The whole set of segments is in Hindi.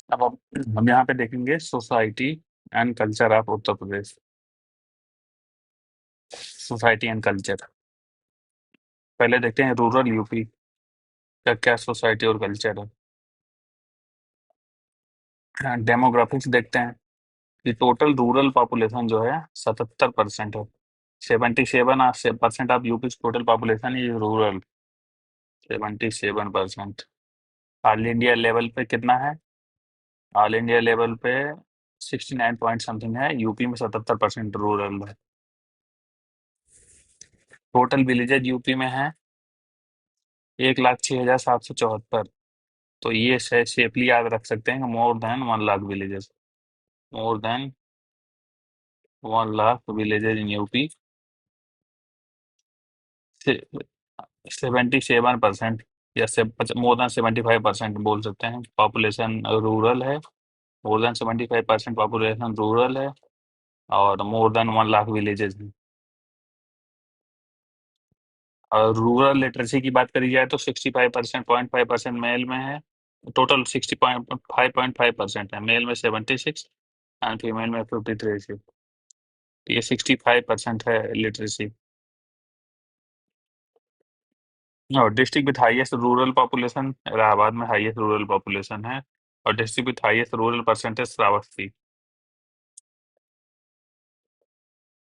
अब हम यहाँ पे देखेंगे society and culture of Uttar Pradesh. Society and culture. पहले देखते हैं रूरल यूपी का क्या सोसाइटी और कल्चर है। डेमोग्राफिक्स देखते हैं कि टोटल रूरल पॉपुलेशन जो है 77% है। 77% of UP total population is rural. 77%। All India level पे कितना है? ऑल इंडिया लेवल पे 69 पॉइंट समथिंग है। यूपी में 77% रूरल है। टोटल विलेजेज यूपी में है 1,06,774। तो ये सेफली याद रख सकते हैं, more than 1 lakh villages. More than 1 lakh villages in UP. 77% या से मोर देन 75% बोल सकते हैं पॉपुलेशन रूरल है। मोर देन 75% पॉपुलेशन रूरल है और मोर देन 1 लाख विलेजेस हैं। और रूरल लिटरेसी की बात करी जाए तो 65.5% मेल में है। टोटल 60.5% है। मेल में 76 एंड फीमेल में 53। ये 65% है लिटरेसी। और district with highest rural population Allahabad में हाईएस्ट रूरल पॉपुलेशन है। और district with highest rural percentage Shravasti.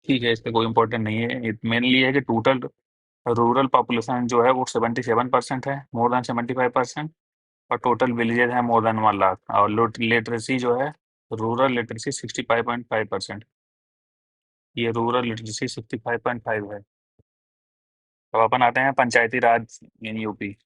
ठीक है, इसका कोई इंपॉर्टेंट नहीं है। मेनली है कि टोटल रूरल पॉपुलेशन जो है वो 77% है, मोर देन 75%। और टोटल विलेजेस है मोर देन 1 लाख। और लिटरेसी जो है रूरल लिटरेसी 65.5%। ये रूरल लिटरेसी 65.5 है। अब अपन आते हैं पंचायती राज इन यूपी।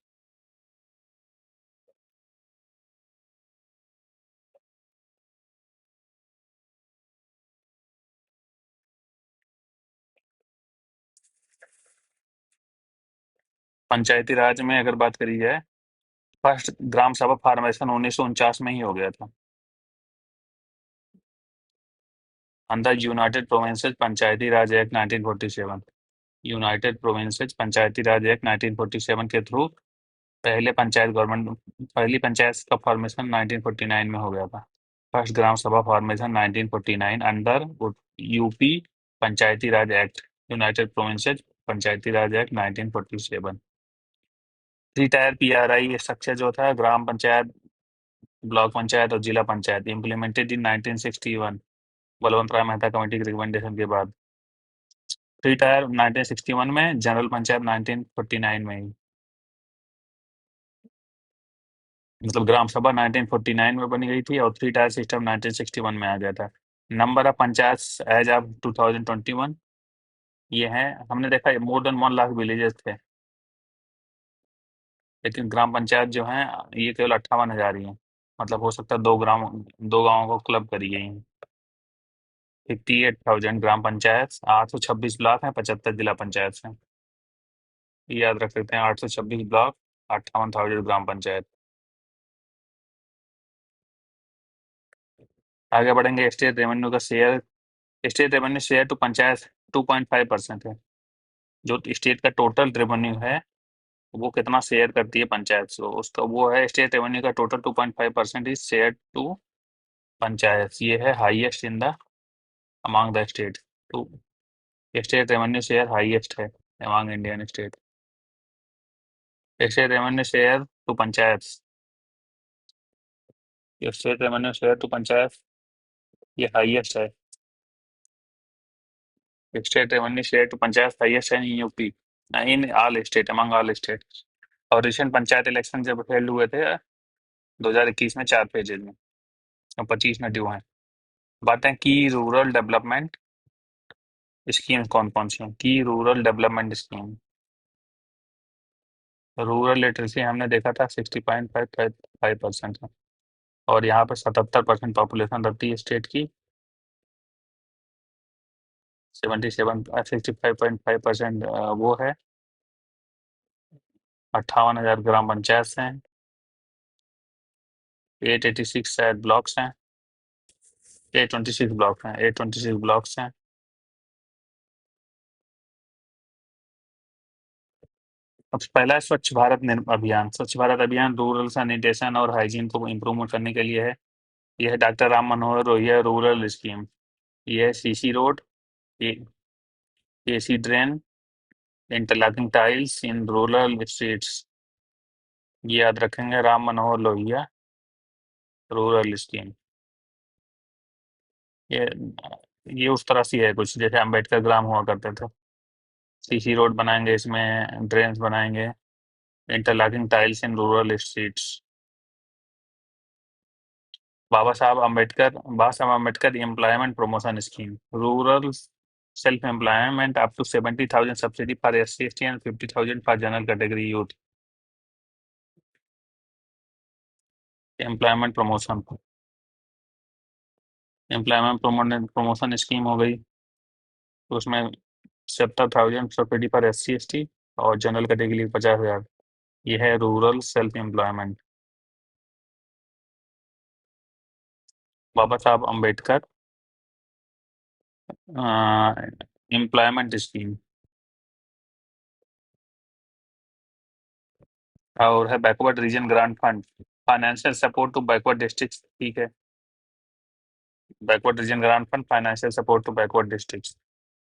पंचायती राज में अगर बात करी जाए, फर्स्ट ग्राम सभा फॉर्मेशन 1949 में ही हो गया था under United Provinces Panchayati Raj act 1947। United Provinces Panchayati Raj act 1947 के थ्रू पहली पंचायत का फॉर्मेशन 1949 में हो गया था। First Gram Sabha formation 1949 under UP Panchayati Raj act, United Provinces Panchayati Raj act 1947। Three tier PRI structure जो था ग्राम पंचायत, ब्लॉक पंचायत और zila panchayat implemented in 1961 Balwant Rai Mehta committee के रिकमेंडेशन के बाद। थ्री टायर 1961 में, जनरल पंचायत 1949 में ही। मतलब ग्राम सभा 1949 में बनी गई थी और थ्री टायर सिस्टम 1961 में आ गया था। Number of panchayat as of 2021 ये है। हमने देखा मोर देन 1 लाख विलेजेस थे, लेकिन ग्राम पंचायत जो है ये केवल 58,000 ही है। मतलब हो सकता है दो गांवों को क्लब करी गई है। 58,000 ग्राम पंचायत, 826 ब्लॉक हैं, 75 जिला पंचायत हैं। ये याद रख सकते हैं, 826 ब्लॉक, 58,000 ग्राम पंचायत। आगे बढ़ेंगे। स्टेट रेवेन्यू का share. State revenue share to panchayat 2.5% है। जो स्टेट का टोटल रेवेन्यू है वो कितना शेयर करती है पंचायत से, उसका वो है स्टेट रेवेन्यू का total 2.5% is share to panchayat. ये है highest in the among the state. तो स्टेट रेवेन्यू शेयर हाईएस्ट है among Indian state. State revenue share to panchayat, state revenue share to panchayat ये हाईएस्ट है। State revenue share to panchayat highest है in UP, in all state, among all state. और रिसेंट पंचायत इलेक्शन जब हेल्ड हुए थे 2021 में 4 फेजेज में और 25 में ड्यू हैं। बातें की रूरल डेवलपमेंट स्कीम कौन कौन सी हैं? की rural development scheme. Rural literacy हमने देखा था 60.55% है। और यहाँ पर 77% पॉपुलेशन रहती है स्टेट की। 65% वो है। 58,000 ग्राम पंचायत हैं। 886 शायद ब्लॉक्स हैं। 826 ब्लॉक्स हैं। अब पहला है स्वच्छ भारत अभियान। स्वच्छ भारत अभियान रूरल सैनिटेशन और हाइजीन को इम्प्रूव करने के लिए है। ये है doctor Ram Manohar Lohia rural scheme. ये है CC road, acid rain, interlocking tiles in rural streets. ये याद रखेंगे, राम मनोहर लोहिया रूरल स्कीम। ये ये उस तरह से है कुछ जैसे अम्बेडकर ग्राम हुआ करते थे। सीसी रोड बनाएंगे, इसमें ड्रेन्स बनाएंगे, interlocking tiles in rural streets. Baba Saheb Ambedkar employment promotion scheme, rural self employment up to 70,000 subsidy for SC/ST and 50,000 for general category youth. Employment promotion, promotion scheme हो गई, तो उसमें 70,000 सब्सिडी फॉर SC/ST और जनरल कैटेगरी 50,000। ये है रूरल सेल्फ एम्प्लॉयमेंट। बाबा साहब अम्बेडकर एम्प्लॉयमेंट स्कीम। और है backward region grant fund, financial support to backward district. ठीक है, backward region grant fund, financial support to backward district.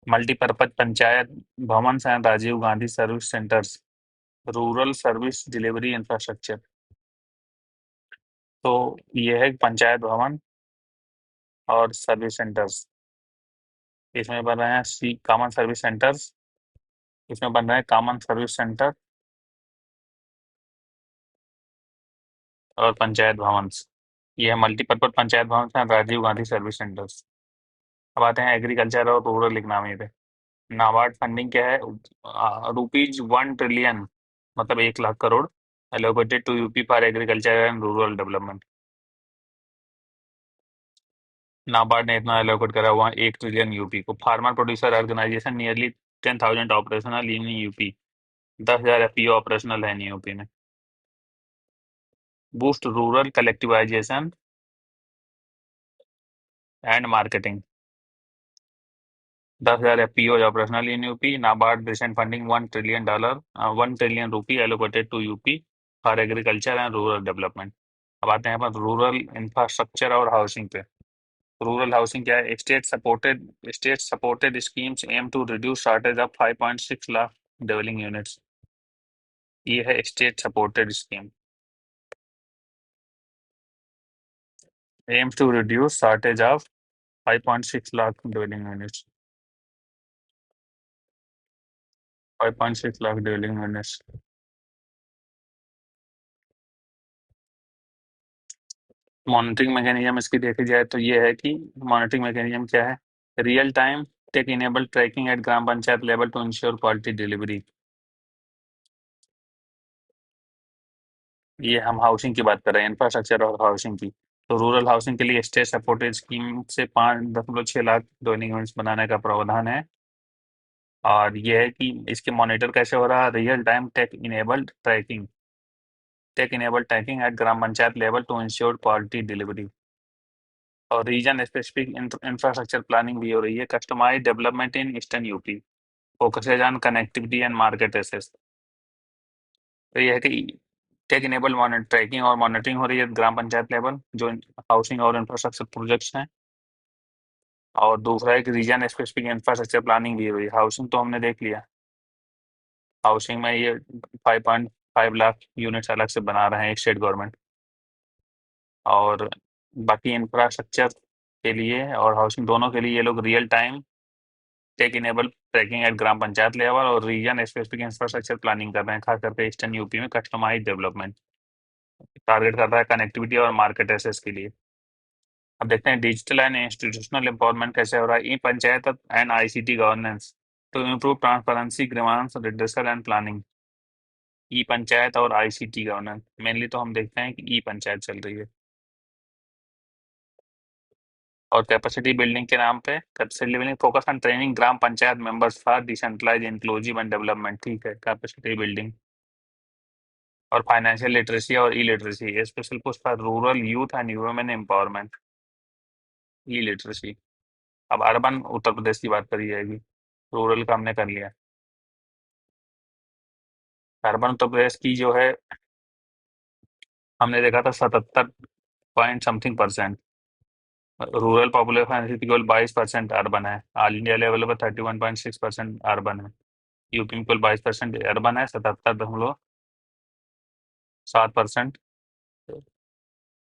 Multipurpose panchayat भवन and Rajiv Gandhi service centres, rural service delivery infrastructure. तो ये है पंचायत भवन और सर्विस सेंटर्स। इसमें बन रहे हैं सी कॉमन सर्विस सेंटर्स, इसमें बन रहे हैं कॉमन सर्विस सेंटर और पंचायत भवन। ये है मल्टीपर्पज पंचायत भवन and Rajiv Gandhi service centres. अब आते हैं एग्रीकल्चर और रूरल इकोनॉमी पे। नाबार्ड फंडिंग क्या है? ₹1 ट्रिलियन, मतलब 1 lakh crore, allocated to UP for agriculture and rural development. NABARD ने इतना एलोकेट करा हुआ 1 ट्रिलियन यूपी को। Farmer producer organisation nearly 10,000 operational in UP, 10,000 FPO operational है यूपी में। Boost rural collectivisation and marketing, 10,000 FPO operational in UP. NABARD recent funding $1 trillion, ₹1 trillion allocated to UP for agriculture and rural development. अब आते हैं अपन रूरल इंफ्रास्ट्रक्चर और हाउसिंग पे। रूरल हाउसिंग क्या है? State supported schemes aim to reduce shortage of 5.6 lakh dwelling units. ये है state supported scheme, aims to reduce shortage of 5.6 lakh dwelling units, 5.6 lakh dwelling units. Monitoring mechanism इसकी देखी जाए तो ये है कि मॉनिटरिंग मैकेनिज्म क्या है? Real time tech enable tracking at gram panchayat level to ensure quality delivery. ये हम हाउसिंग की बात कर रहे हैं, इंफ्रास्ट्रक्चर और हाउसिंग की। तो रूरल हाउसिंग के लिए स्टेट सपोर्टेड स्कीम से 5.6 लाख डोनिंग यूनिट्स बनाने का प्रावधान है। और ये है कि इसके मॉनिटर कैसे हो रहा है? Real time tech enabled tracking at gram panchayat level to ensure quality delivery. और रीजन स्पेसिफिक इंफ्रास्ट्रक्चर प्लानिंग भी हो रही है, customise development in eastern UP, focuses on connectivity and market access. तो ये है कि टेक इनेबल ट्रैकिंग और मॉनिटरिंग हो रही है ग्राम पंचायत लेवल, जो हाउसिंग और इंफ्रास्ट्रक्चर प्रोजेक्ट्स हैं। और दूसरा एक रीजन स्पेसिफिक इंफ्रास्ट्रक्चर प्लानिंग भी हो रही है। हाउसिंग तो हमने देख लिया, हाउसिंग में ये 5.5 लाख यूनिट्स अलग से बना रहे हैं स्टेट गवर्नमेंट। और बाकी इंफ्रास्ट्रक्चर के लिए और हाउसिंग दोनों के लिए ये लोग real time tech enable tracking at gram panchayat level और रीजन स्पेसिफिक इंफ्रास्ट्रक्चर प्लानिंग कर रहे हैं, खास करके ईस्टर्न यूपी में कस्टमाइज डेवलपमेंट टारगेट कर रहा है कनेक्टिविटी और मार्केट एक्सेस के लिए। अब देखते हैं डिजिटल एंड इंस्टीट्यूशनल एम्पावरमेंट कैसे हो रहा है। E panchayat and ICT governance to improve transparency, grievance redressal and planning. E panchayat और ICT गवर्नेंस मेनली तो हम देखते हैं कि ई पंचायत चल रही है। और कैपेसिटी बिल्डिंग के नाम पे capacity building focus on training gram panchayat members for decentralize inclusive and development. ठीक है, कैपेसिटी बिल्डिंग और फाइनेंशियल लिटरेसी और e literacy, special push for rural youth and women empowerment. E literacy. अब अर्बन उत्तर प्रदेश की बात करी जाएगी, रूरल का हमने कर लिया। अर्बन उत्तर प्रदेश की जो है, हमने देखा था 77 पॉइंट समथिंग %। रूरल पॉपुलेशन केवल 22% अर्बन है। ऑल इंडिया लेवल पर 31.6% अर्बन है। यूपी में कुल 22% अर्बन है, 77.7%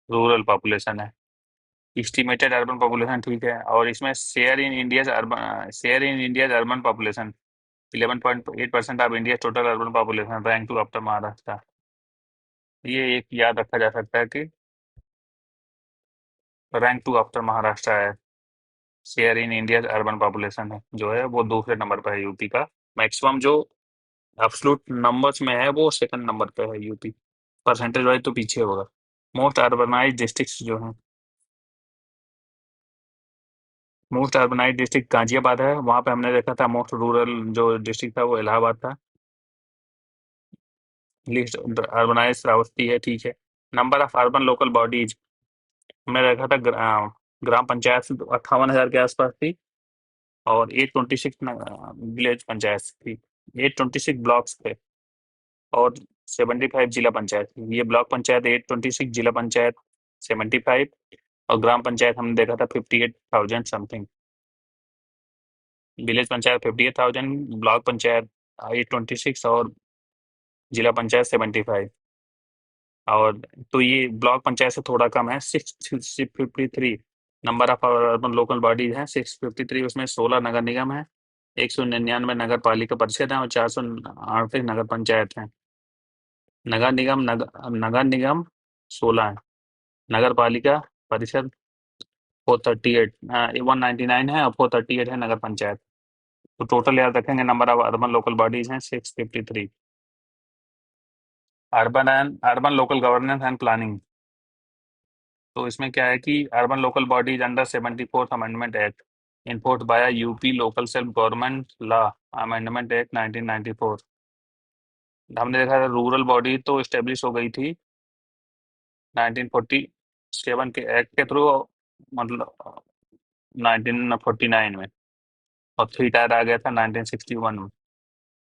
रूरल पॉपुलेशन है। एस्टिमेटेड अर्बन पॉपुलेशन ठीक है, और इसमें share in India urban population 11.8% of India total urban population, rank to after Maharashtra. ये एक याद रखा जा सकता है कि रैंक टू आफ्टर महाराष्ट्र है। Share in India urban population है जो है वो दूसरे नंबर पर है यूपी का। मैक्सिमम जो एब्सोल्यूट नंबर्स में है वो सेकंड नंबर पे है यूपी। परसेंटेज वाइज तो पीछे होगा। मोस्ट अर्बनाइज डिस्ट्रिक्ट जो है, मोस्ट अर्बनाइज डिस्ट्रिक्ट गाजियाबाद है, वहां पे हमने देखा था। मोस्ट रूरल जो डिस्ट्रिक्ट था वो इलाहाबाद था। लिस्ट अर्बनाइज श्रावस्ती है, ठीक है। Number of urban local bodies हमने देखा था, ग्राम पंचायत 58,000 के आसपास थी, और 826 विलेज पंचायत थी। 826 ब्लॉक्स थे, और 75 जिला पंचायत थी। ये ब्लॉक पंचायत 826, जिला पंचायत 75, और ग्राम पंचायत हमने देखा था 58,000 something. Village panchayat 58,000, block panchayat 826, और जिला पंचायत 75। और तो ये ब्लॉक पंचायत से थोड़ा कम है, 653 number of urban local bodies हैं 653। उसमें 16 नगर निगम है, 199 नगर पालिका परिषद है, और 438 नगर पंचायत हैं। नगर निगम 16 है, नगर पालिका परिषद 438, 199 है, और 438 है नगर पंचायत। तो टोटल याद रखेंगे, number of urban local bodies हैं 653। Urban local governance and planning, तो इसमें क्या है कि urban local bodies under 74th amendment act enforced bye UP local self government law amendment act 1994। हमने देखा था रूरल बॉडी तो इस्टेब्लिश हो गई थी 1947 के एक्ट के थ्रू, मतलब 1949 में, और 3 टायर आ गया था 1961 में।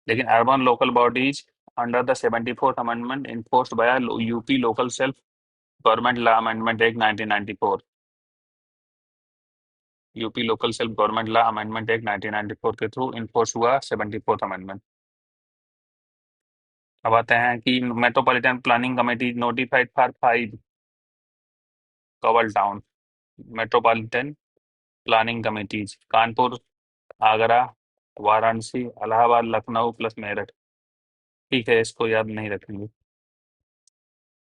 लेकिन urban local bodies under the 74th amendment enforced bye UP local self government law amendment act 1994। UP local self government law amendment act 1994 के थ्रू इन्फोर्स हुआ 74th अमेंडमेंट। अब आते हैं कि metropolitan planning committee notified for 5 KAVAL town. Metropolitan planning committees Kanpur, Agra, Varanasi, Allahabad, Lucknow plus Meerut. ठीक है, इसको याद नहीं रखेंगे।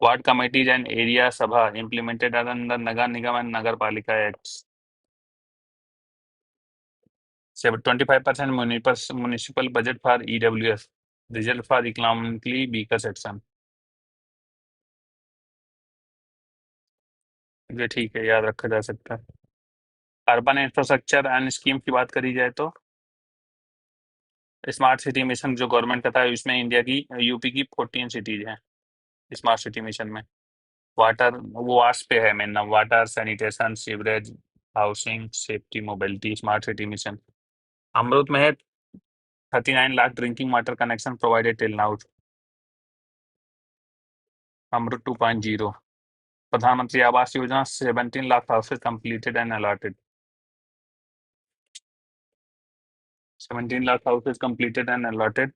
Ward committees and area sabha implemented under Nagar Nigam and Nagar Palika act. 25% municipal budget for EWS, result for economically weaker section। ये ठीक है, याद रखा जा सकता है। अर्बन इंफ्रास्ट्रक्चर एंड स्कीम की बात करी जाए तो स्मार्ट सिटी मिशन जो गवर्नमेंट का था, इसमें इंडिया की यूपी की 14 सिटीज हैं स्मार्ट सिटी मिशन में। वाटर वो वास पे है main, water, sanitation, sewerage, housing, safety, mobility, smart city mission. Amrut में है 39 lakh drinking water connection provided till now. Amrut 2.0। Pradhan Mantri Awas Yojana 17 lakh houses completed and allotted. 17 lakh houses completed and allotted.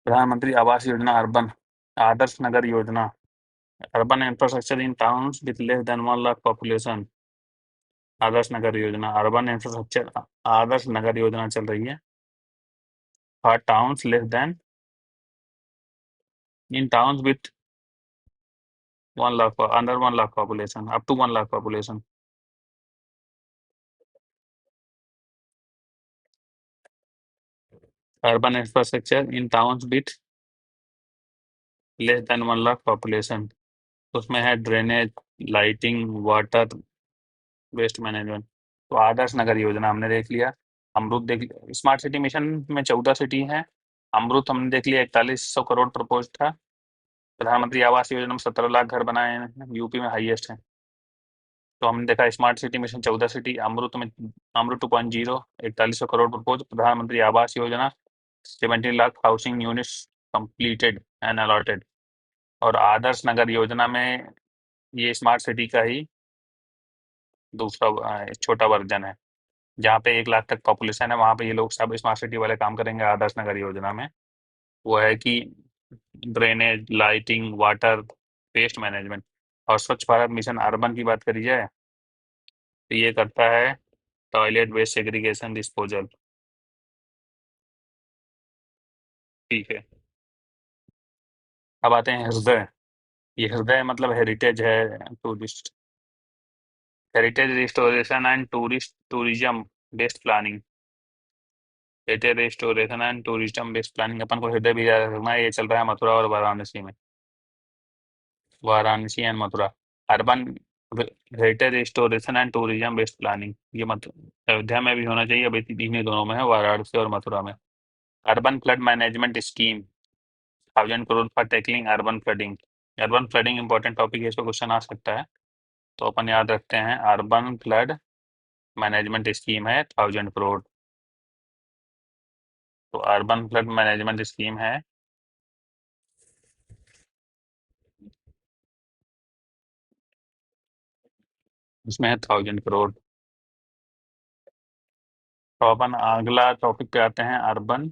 Pradhan Mantri Awas Yojana urban. Adarsh Nagar Yojana urban infrastructure in towns with less than 1 lakh population. Adarsh Nagar Yojana urban infrastructure, Adarsh Nagar Yojana चल रही है for towns less than, in towns with 1 lakh, under 1 lakh population, up to 1 lakh population. Urban infrastructure in towns with less than 1 lakh population. उसमें है drainage, lighting, water, waste management. तो आदर्श नगर योजना हमने देख लिया। अमरूद देख लिया। स्मार्ट सिटी मिशन में 14 सिटी हैं। अमरूद हमने देख लिया, 4100 करोड़ प्रपोज था। प्रधानमंत्री आवास योजना में 17 लाख घर बनाए हैं, यूपी में हाईएस्ट है। तो हमने देखा स्मार्ट सिटी मिशन 14 सिटी, अमृत में अमृत 2.0 4100 करोड़ प्रपोज, प्रधानमंत्री Awas Yojana 17 lakh housing units completed and allotted. और आदर्श नगर योजना में ये स्मार्ट सिटी का ही दूसरा छोटा वर्जन है। जहाँ पे 1 लाख तक पॉपुलेशन है वहाँ पे ये लोग सब स्मार्ट सिटी वाले काम करेंगे आदर्श नगर योजना में। वो है कि drainage, lighting, water, waste management. और स्वच्छ भारत मिशन अर्बन की बात करी जाए तो ये करता है टॉयलेट वेस्ट सेग्रीगेशन डिस्पोजल। ठीक है। अब आते हैं हृदय। ये हृदय मतलब हेरिटेज है, tourist, heritage restoration and tourism based planning. Heritage restoration and tourism based planning अपन को हृदय भी याद रखना है। ये चल रहा है मथुरा और वाराणसी में, Varanasi and Mathura. Urban heritage restoration and tourism based planning, ये मत अयोध्या में भी होना चाहिए, अभी इन्हीं दोनों में है, वाराणसी और मथुरा में। Urban flood management scheme, 1,000 crore for tackling urban flooding. Urban flooding important topic है, इस पर क्वेश्चन आ सकता है, तो अपन याद रखते हैं अर्बन फ्लड मैनेजमेंट स्कीम है 1,000 करोड़। तो अर्बन फ्लड मैनेजमेंट स्कीम है, उसमें है 1,000 करोड़। तो अपन अगला टॉपिक पे आते हैं, अर्बन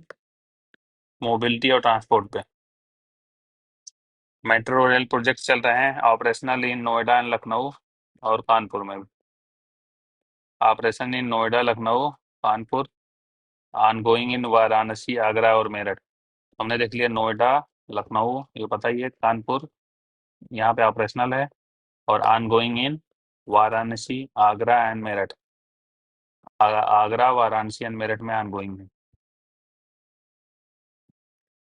मोबिलिटी और ट्रांसपोर्ट पे। मेट्रो रेल प्रोजेक्ट चल रहे हैं operational in Noida and Lucknow और कानपुर में। Operation in Noida, Lucknow, Kanpur, ongoing in Varanasi, Agra और मेरठ। हमने देख लिया नोएडा, लखनऊ, ये पता ही है, कानपुर यहाँ पे ऑपरेशनल है, और ongoing in Varanasi, Agra and Meerut. Agra, Varanasi and Meerut में ऑनगोइंग है।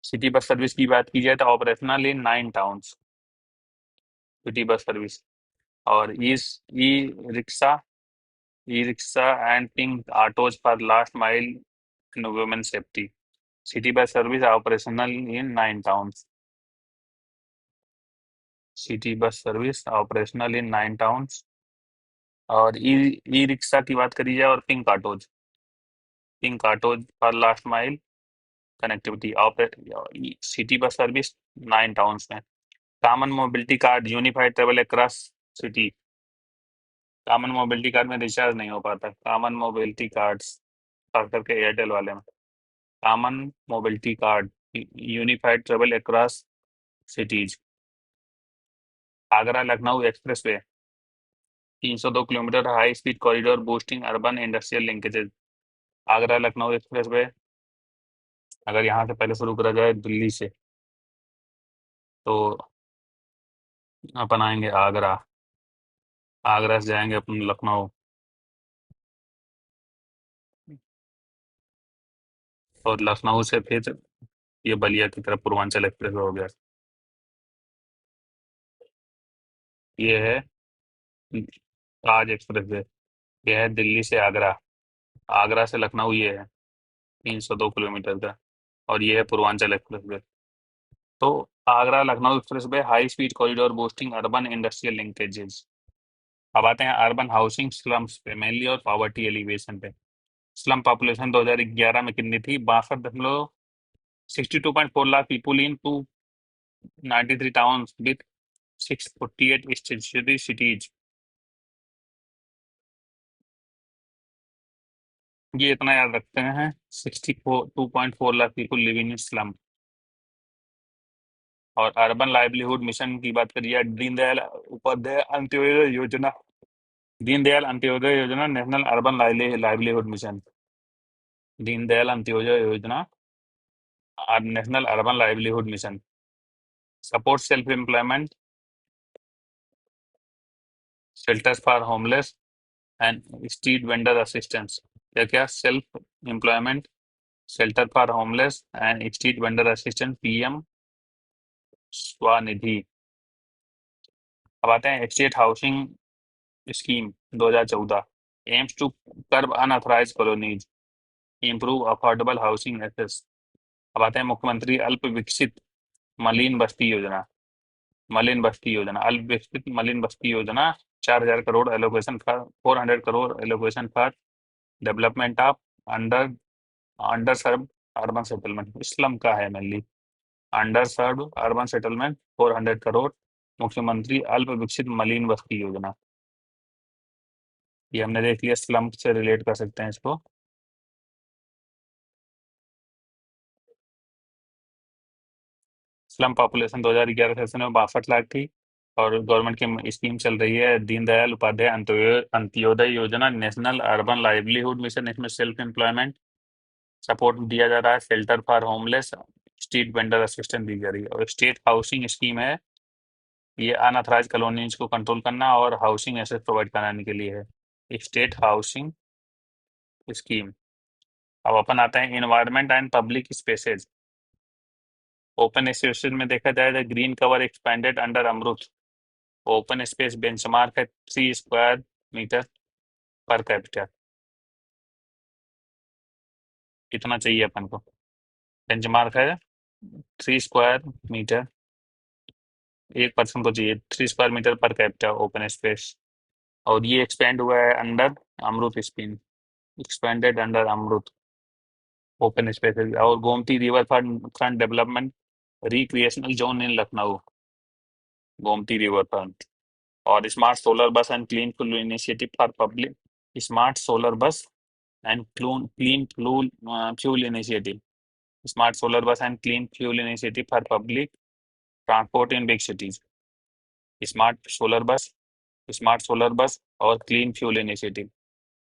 सिटी बस सर्विस की बात की जाए तो operational in 9 towns, city bus service. और e rickshaw, e rickshaw and pink autos for last mile in women safety. City bus service operational in 9 towns, city bus service operational in 9 towns. और ई रिक्शा की बात करी जाए और pink autos, pink autos for last mile connectivity, city bus service 9 towns में। Common mobility card, unified travel across city. Common mobility card में रिचार्ज नहीं हो पाता, कॉमन मोबिलिटी कार्ड्स, खास करके एयरटेल वाले में। Common mobility card, unified travel across cities. Agra Lucknow expressway, 302 kilometre high speed corridor boosting urban industrial linkages. Agra Lucknow expressway, अगर यहाँ से पहले शुरू करा जाए दिल्ली से, तो अपन आएंगे आगरा, आगरा से जाएंगे अपन लखनऊ, और लखनऊ से फिर ये बलिया की तरफ पूर्वांचल एक्सप्रेस हो गया। ये है ताज एक्सप्रेस वे, ये है दिल्ली से आगरा, आगरा से लखनऊ, ये है 302 किलोमीटर का, और ये है पूर्वांचल एक्सप्रेस वे। तो Agra Lucknow expressway high speed corridor boosting urban industrial linkages. अब आते हैं अर्बन हाउसिंग स्लम्स पे मेनली और पॉवर्टी एलिवेशन पे। स्लम पॉपुलेशन 2011 में कितनी थी? 62.4 lakh people in 293 towns with 648 cities. ये इतना याद रखते हैं, 2.4 lakh people living in slum. और अर्बन लाइवलीहुड मिशन की बात करिए, दीनदयाल उपाध्याय अंत्योदय योजना, Deendayal Antyodaya Yojana, national urban livelihood mission, Deendayal Antyodaya Yojana और national urban livelihood mission. Support self employment, shelters for homeless and street vendor assistance. क्या क्या? Self employment, shelter for homeless and street vendor assistance, PM Svanidhi. अब आते हैं state housing scheme 2014, aims to curb unauthorise colonies, improve affordable housing access. अब आते हैं मुख्यमंत्री अल्प विकसित मलिन बस्ती योजना, मलिन बस्ती योजना, अल्प विकसित मलिन Basti Yojana, 4,000 crore allocation for 400 crore allocation for development of under underserved urban settlement, इस्लाम का है मेनली। Underserved urban settlement 400 crore, Mukhyamantri Alp विकसित मलिन बस्ती योजना। ये हमने देख लिया, स्लम्प से रिलेट कर सकते हैं इसको। स्लम पॉपुलेशन 2011 सेशन में 62 लाख थी। और गवर्नमेंट की स्कीम चल रही है Deendayal Upadhyaya Antyodaya Yojana, national urban livelihood mission. इसमें सेल्फ एम्प्लॉयमेंट सपोर्ट दिया जा रहा है, shelter for homeless, street vendor assistance दी जा रही है। और स्टेट हाउसिंग स्कीम है, ये अनऑथराइज कॉलोनीज को कंट्रोल करना और हाउसिंग एसेस प्रोवाइड कराने के लिए है, स्टेट हाउसिंग स्कीम। अब अपन आते हैं environment and public spaces. Open spaces में देखा जाए तो green cover expanded under Amrut. Open space benchmark है 3 स्क्वायर मीटर पर कैपिटल। कितना चाहिए अपन को? बेंचमार्क है 3 स्क्वायर मीटर, 1 पर्सन को चाहिए 3 square metre per capital open space. और ये एक्सपेंड हुआ है under Amrut scheme, expanded under Amrut open space. और Gomti river front front development recreational zone in Lucknow, Gomti river front. और smart solar bus and clean fuel initiative for public, smart solar bus and clean fuel initiative, smart solar bus and clean fuel initiative for public transport in big cities. Smart solar bus, smart solar bus और clean fuel initiative,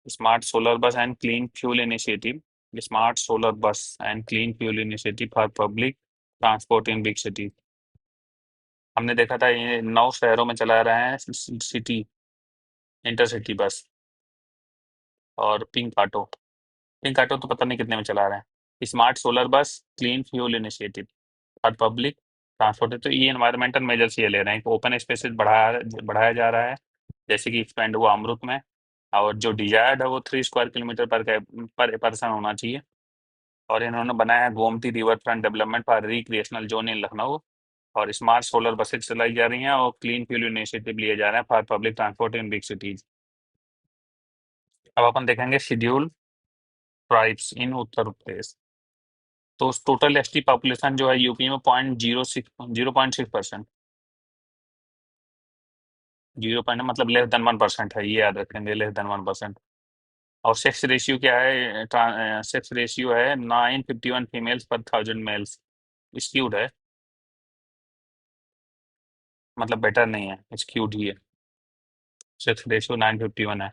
smart solar bus and clean fuel initiative, smart solar bus and clean fuel initiative for public transport in big city. हमने देखा था ये 9 शहरों में चला रहे हैं सिटी इंटरसिटी बस। और पिंक ऑटो तो पता नहीं कितने में चला रहे हैं। स्मार्ट सोलर बस क्लीन फ्यूल इनिशिएटिव और पब्लिक ट्रांसपोर्ट है। तो ये एनवायरमेंटल मेजर्स ये ले रहे हैं कि ओपन स्पेसेस बढ़ाया जा रहा है, जैसे कि एक्सपेंड हुआ अमृत में। और जो डिजायर्ड है वो 3 स्क्वायर किलोमीटर पर पर्सन होना चाहिए। और इन्होंने बनाया है Gomti river front development for recreational zone in Lucknow. और स्मार्ट सोलर बसेज चलाई जा रही हैं और क्लीन फ्यूल इनिशिएटिव लिए जा रहे हैं for public transport in big cities. अब अपन देखेंगे शेड्यूल ट्राइब्स इन उत्तर प्रदेश। तो टोटल एसटी पॉपुलेशन जो है यूपी में 0.6%, 0 मतलब लेस देन 1% है, ये याद रखेंगे, लेस देन 1%। और सेक्स रेशियो क्या है? सेक्स रेशियो है 951 फीमेल्स पर 1000 मेल्स। स्क्यूड है, मतलब बेटर नहीं है, स्क्यूड ही है। सेक्स रेशियो 951 है।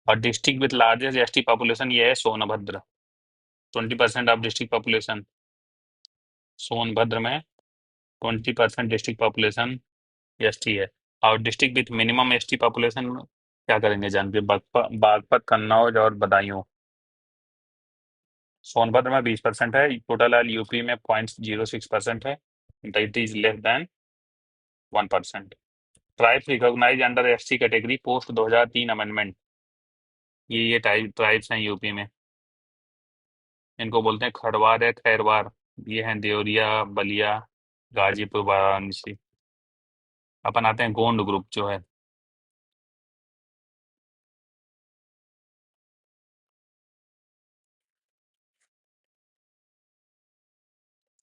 और district with largest ST population ये है Sonbhadra, 20% of district population. Sonbhadra में 20% डिस्ट्रिक्ट पॉपुलेशन एसटी है। और district with minimum ST population क्या करेंगे जान के? बागपत, कन्नौज और बदायूं। सोनभद्र में 20% है, टोटल ऑल यूपी में 0.06% है, that is less than 1%। Tribes recognise under ST category post 2003 amendment. ये ट्राइब्स हैं यूपी में, इनको बोलते हैं खड़वार या खैरवार। ये हैं देवरिया, बलिया, गाजीपुर, वाराणसी। अपन आते हैं गोंड ग्रुप जो है।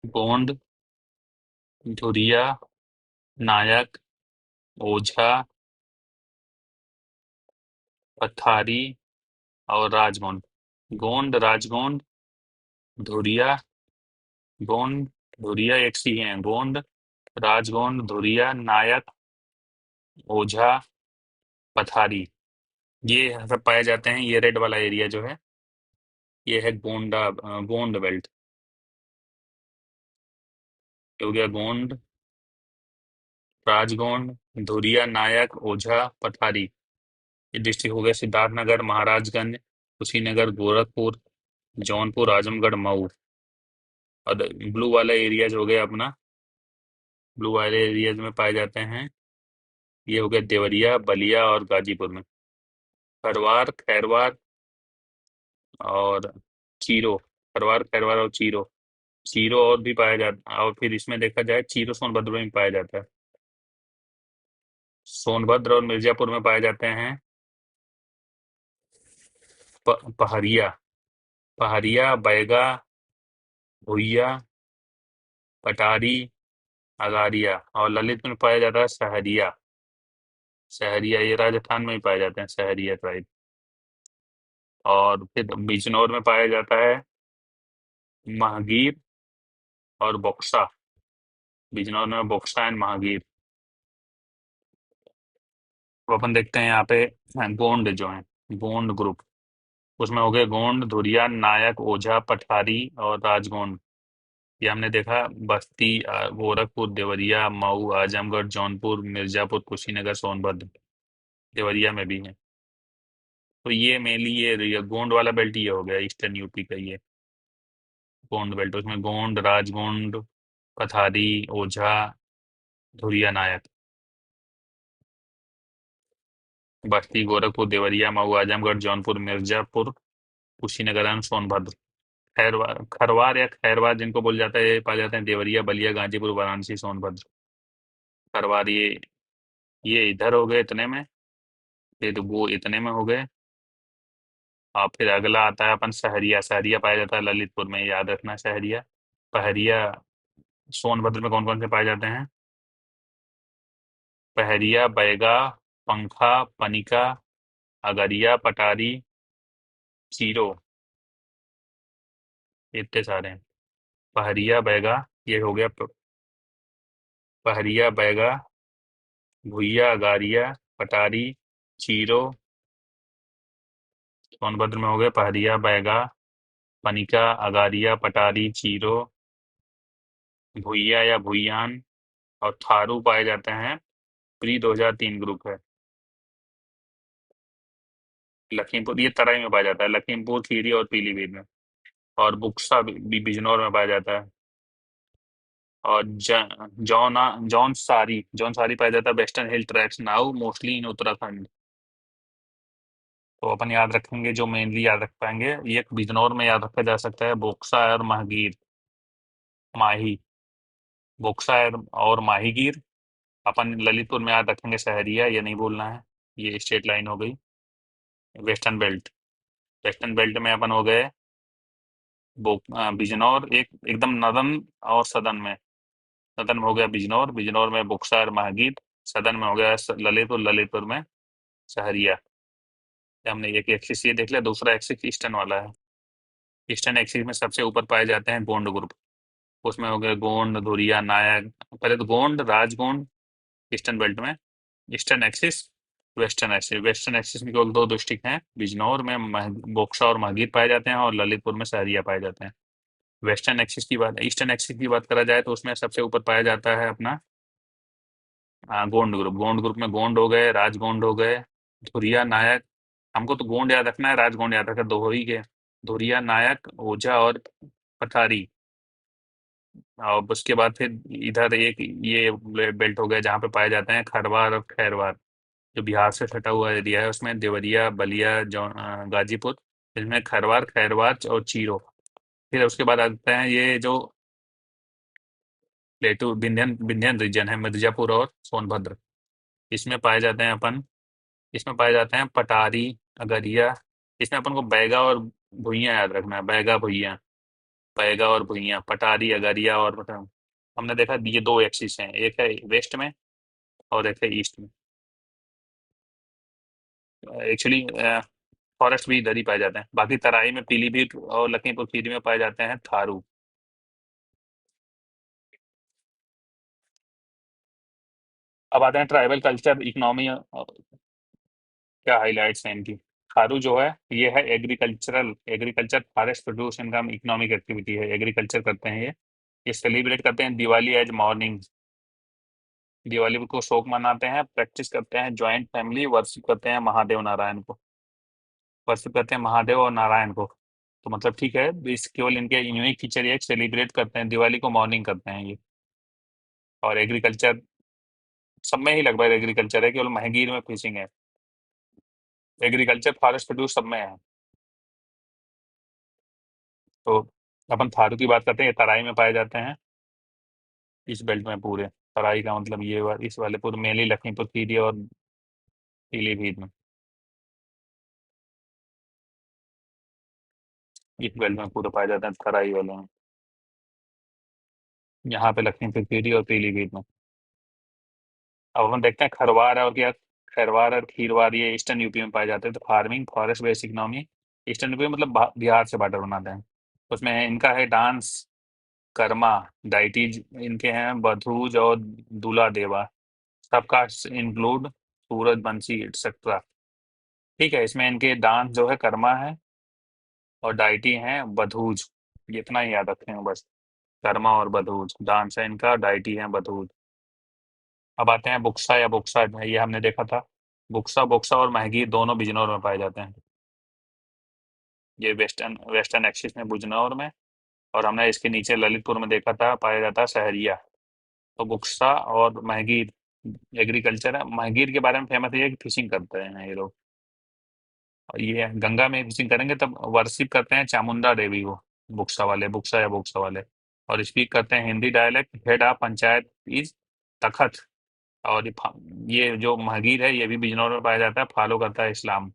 गोंड, धुरिया, नायक, ओझा, पथारी और राजगोंड। गोंड, राजगोंड, धुरिया, गोंड, धुरिया एक सी हैं। गोंड, राजगोंड, धुरिया, नायक, ओझा, पथारी, ये सब पाए जाते हैं। ये रेड वाला एरिया जो है ये है गोंड बेल्ट। हो गया गोंड, राजगोंड, धुरिया, नायक, ओझा, पथारी। ये डिस्ट्रिक्ट हो गया सिद्धार्थनगर, महाराजगंज, कुशीनगर, गोरखपुर, जौनपुर, आजमगढ़, मऊ। और ब्लू वाला एरिया जो हो गया अपना, ब्लू वाले एरियाज में पाए जाते हैं, ये हो गया देवरिया, बलिया और गाजीपुर में। खरवार, खैरवार और चीरो, खरवार, खैरवार और चीरो। चीरो और भी पाया जाता है, और फिर इसमें देखा जाए चीरो सोनभद्र में भी पाया जाता है। सोनभद्र और मिर्जापुर में पाए जाते हैं पहरिया, पहरिया, बैगा, भुइया, पटारी, अगारिया। और ललित में पाया जाता है सहरिया। सहरिया ये राजस्थान में ही पाए जाते हैं, सहरिया ट्राइब। और फिर बिजनौर में पाया जाता है महागीर और बक्सा। बिजनौर में बक्सा एंड महागीर। तो अपन देखते हैं यहाँ पे गोंड जो है, गोंड ग्रुप, उसमें हो गए गोंड, धुरिया, नायक, ओझा, पठारी और राजगोंड। ये हमने देखा बस्ती, गोरखपुर, देवरिया, मऊ, आजमगढ़, जौनपुर, मिर्जापुर, कुशीनगर, सोनभद्र, देवरिया में भी है। तो ये मेनली ये गोंड वाला बेल्ट ये हो गया ईस्टर्न यूपी का, ये गोंड बेल्ट। उसमें गोंड, राजगोंड, पथारी, ओझा, धुरिया, नायक। बस्ती, गोरखपुर, देवरिया, मऊ, आजमगढ़, जौनपुर, मिर्जापुर, कुशीनगर एंड सोनभद्र। खैरवार, खरवार या खैरवार जिनको बोल जाता है, ये पाए जाते हैं देवरिया, बलिया, गाजीपुर, वाराणसी, सोनभद्र। खरवार ये इधर हो गए इतने में, फिर वो इतने में हो गए। और फिर अगला आता है अपन सहरिया। सहरिया पाया जाता है ललितपुर में, याद रखना सहरिया। पहरिया, सोनभद्र में कौन कौन से पाए जाते हैं? पहरिया, बैगा, पंखा, पनिका, अगरिया, पटारी, चीरो, इतने सारे हैं। पहरिया, बैगा, ये हो गया पहरिया, बैगा, भुइया, अगारिया, पटारी, चीरो। सोनभद्र में हो गए पहरिया, बैगा, पनिका, अगारिया, पटारी, चीरो, भुइया या भुइयान और थारू पाए जाते हैं। प्री 2003 ग्रुप है। लखीमपुर ये तराई में पाया जाता है, लखीमपुर खीरी और पीलीभीत में। और बुक्सा भी बिजनौर में पाया जाता है। और जौन सारी पाया जाता है western hill tracks now mostly in Uttarakhand. तो अपन याद रखेंगे, जो मेनली याद रख पाएंगे, ये बिजनौर में याद रखा जा सकता है बोक्सा और महागीर, माही। बोक्सा और माहीगीर। अपन ललितपुर में याद रखेंगे सहरिया, ये नहीं भूलना है। ये स्टेट लाइन हो गई। वेस्टर्न बेल्ट, वेस्टर्न बेल्ट में अपन हो गए बिजनौर, एकदम नदन और सदन में। सदन में हो गया बिजनौर, बिजनौर में बुक्सर, महागीर। सदन में हो गया ललितपुर, ललितपुर में सहरिया। ये हमने एक एक्सिस ये देख लिया। दूसरा एक्सिस ईस्टर्न वाला है। ईस्टर्न एक्सिस में सबसे ऊपर पाए जाते हैं गोंड ग्रुप। उसमें हो गए गोंड, धुरिया, नायक। पहले तो गोंड, राजगोंड ईस्टर्न बेल्ट में। Eastern axis, western axis. Western axis में केवल दो डिस्ट्रिक्ट हैं, बिजनौर में बोक्सा और महागीर पाए जाते हैं, और ललितपुर में सहरिया पाए जाते हैं। वेस्टर्न एक्सिस की बात, ईस्टर्न एक्सिस की बात करा जाए तो उसमें सबसे ऊपर पाया जाता है अपना गोंड ग्रुप। गोंड ग्रुप में गोंड हो गए, राजगोंड हो गए, धुरिया, नायक। हमको तो गोंड याद रखना है, राजगोंड याद रखना, दो ही के। धुरिया, नायक, ओझा और पठारी। और उसके बाद फिर इधर एक ये बेल्ट हो गया जहाँ पे पाए जाते हैं खरवार और खैरवार, जो बिहार से सटा हुआ एरिया है। उसमें देवरिया, बलिया, गाजीपुर, इसमें खरवार, खैरवार और चीरो। फिर उसके बाद आते हैं ये जो प्लेटू विंध्यन विंध्यन रीजन है, मिर्जापुर और सोनभद्र। इसमें पाए जाते हैं अपन, इसमें पाए जाते हैं पटारी, अगरिया। इसमें अपन को बैगा और भुइयां याद रखना है, बैगा भुइयां। बैगा और भुइयां, पटारी, अगरिया और हमने देखा ये दो एक्सिस हैं, एक है वेस्ट में और एक है ईस्ट में। एक्चुअली फॉरेस्ट भी इधर ही पाए जाते हैं। बाकी तराई में पीलीभीत और लखीमपुर खीरी में पाए जाते हैं थारू। अब आते हैं ट्राइबल कल्चर, इकोनॉमी, क्या हाईलाइट्स हैं इनकी। थारू जो है ये है एग्रीकल्चर फॉरेस्ट प्रोड्यूस, इनका इकोनॉमिक एक्टिविटी है, एग्रीकल्चर करते हैं ये सेलिब्रेट करते हैं दिवाली एज मॉर्निंग। दिवाली को शोक मनाते हैं, प्रैक्टिस करते हैं जॉइंट फैमिली, वर्शिप करते हैं महादेव नारायण को। वर्शिप करते हैं महादेव और नारायण को। तो मतलब ठीक है, इस केवल इनके यूनिक फीचर ये सेलिब्रेट करते हैं दिवाली को मॉर्निंग करते हैं ये। और एग्रीकल्चर सब में ही लगभग एग्रीकल्चर है, केवल महगीर में फिशिंग है। एग्रीकल्चर फॉरेस्ट प्रोड्यूस सब में है। तो अपन थारू की बात करते हैं, ये तराई में पाए जाते हैं, इस बेल्ट में पूरे। तराई का मतलब इस वाले पूरे मेनली लखीमपुर खीरी और पीलीभीत में, इस बेल्ट में पूरे पाए जाते हैं तराई वाले में। यहाँ पे लखीमपुर खीरी और पीलीभीत में। अब हम देखते हैं खरवार और क्या, खैरवार और खीरवार ये ईस्टर्न यूपी में पाए जाते हैं। तो farming, forest based economy, eastern UP मतलब बिहार से बॉर्डर बनाते हैं। उसमें इनका है डांस कर्मा, डाइटीज इनके हैं बधूज और दूल्हा देवा, सबका इंक्लूड सूरज बंसी एक्सेट्रा। ठीक है, इसमें इनके डांस जो है कर्मा है और डाइटी हैं बधूज, ये इतना ही याद रखेंगे बस। कर्मा और बधूज डांस है इनका, डाइटी है बधूज। अब आते हैं बुक्सा या बुक्सा, ये हमने देखा था। बुक्सा बुक्सा और महगीर दोनों बिजनौर में पाए जाते हैं। ये वेस्टर्न वेस्टर्न एक्सिस में बिजनौर में, और हमने इसके नीचे ललितपुर में देखा था पाया जाता है सहरिया। तो बुक्सा और महगीर एग्रीकल्चर है। महगीर के बारे में फेमस ये है कि फिशिंग करते हैं ये लोग, और ये गंगा में फिशिंग करेंगे तब वर्शिप करते हैं चामुंडा देवी को। बुक्सा वाले, बुक्सा या बुक्सा वाले, और स्पीक करते हैं Hindi dialect. Head of panchayat is तखत। और ये जो महगीर है ये भी बिजनौर में पाया जाता है, फॉलो करता है इस्लाम,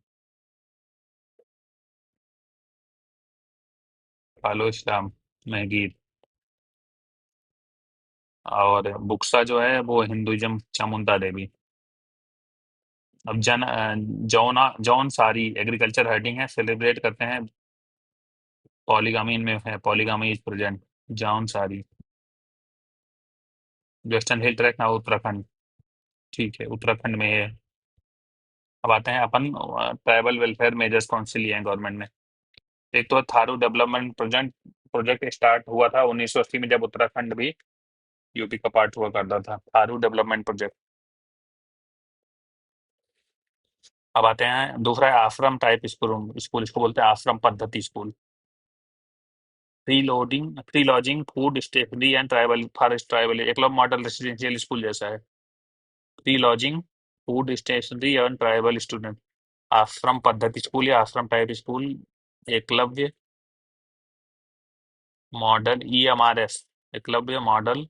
फॉलो इस्लाम महगीर। और बुक्सा जो है वो हिंदुइज्म, चामुंडा देवी। अब जौन सारी एग्रीकल्चर हेडिंग है, सेलिब्रेट करते हैं पॉलीगामी, इनमें है पॉलीगामी इज प्रेजेंट। जौन सारी वेस्टर्न हिल ट्रैक ना उत्तराखंड, ठीक है उत्तराखंड में है। अब आते हैं अपन ट्राइबल वेलफेयर मेजर्स कौन से लिए हैं गवर्नमेंट ने। एक तो Tharu development project, project start हुआ था 1980 में जब उत्तराखंड भी यूपी का पार्ट हुआ करता था, थारू डेवलपमेंट प्रोजेक्ट। अब आते हैं दूसरा है आश्रम टाइप स्कूल, स्कूल इसको बोलते हैं Ashram Paddhati school. Free lodging food stationery and tribal forest tribal, Eklavya model residential school जैसा है। Free lodging food stationery and tribal student, Ashram Paddhati school या ashram type school, Eklavya model EMRS, Eklavya model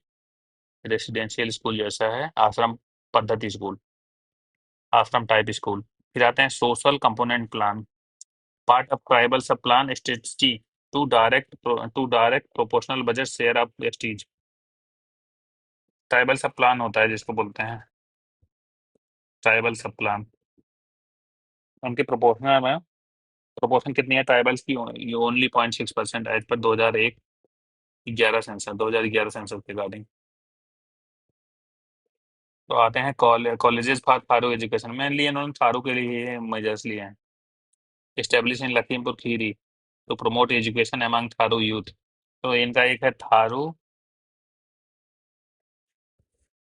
residential school जैसा है आश्रम पद्धति स्कूल, आश्रम टाइप स्कूल। फिर आते हैं social component plan, part of tribal sub plan strategy to direct proportional budget share of वेस्टीज। ट्राइबल सब प्लान होता है जिसको बोलते हैं ट्राइबल सब प्लान, उनके प्रोपोर्शनल में प्रोपोर्शन कितनी है ट्राइबल्स की, only 0.6% as per 2011 census, 2011 census के अकॉर्डिंग। तो आते हैं colleges for Tharu education, mainly इन्होंने थारू के लिए मेजर्स लिए हैं। Establish in Lakhimpur Kheri to promote education among Tharu youth. तो इनका एक है थारू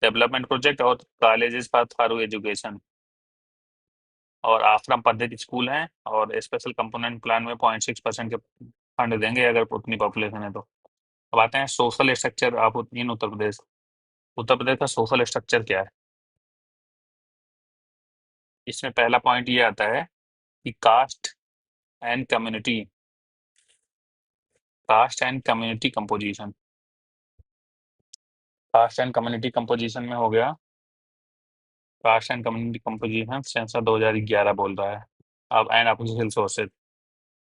डेवलपमेंट प्रोजेक्ट और कॉलेजेस फॉर थारू एजुकेशन, और आश्रम पद्धति स्कूल हैं, और स्पेशल कंपोनेंट प्लान में 0.6% के फंड देंगे अगर उतनी पॉपुलेशन है तो। अब आते हैं सोशल स्ट्रक्चर ऑफ इन उत्तर प्रदेश। उत्तर प्रदेश का सोशल स्ट्रक्चर क्या है। इसमें पहला पॉइंट ये आता है कि and community caste and community composition. Caste and community composition में हो गया, caste and community composition census 2011 बोल रहा है। अब and official sources,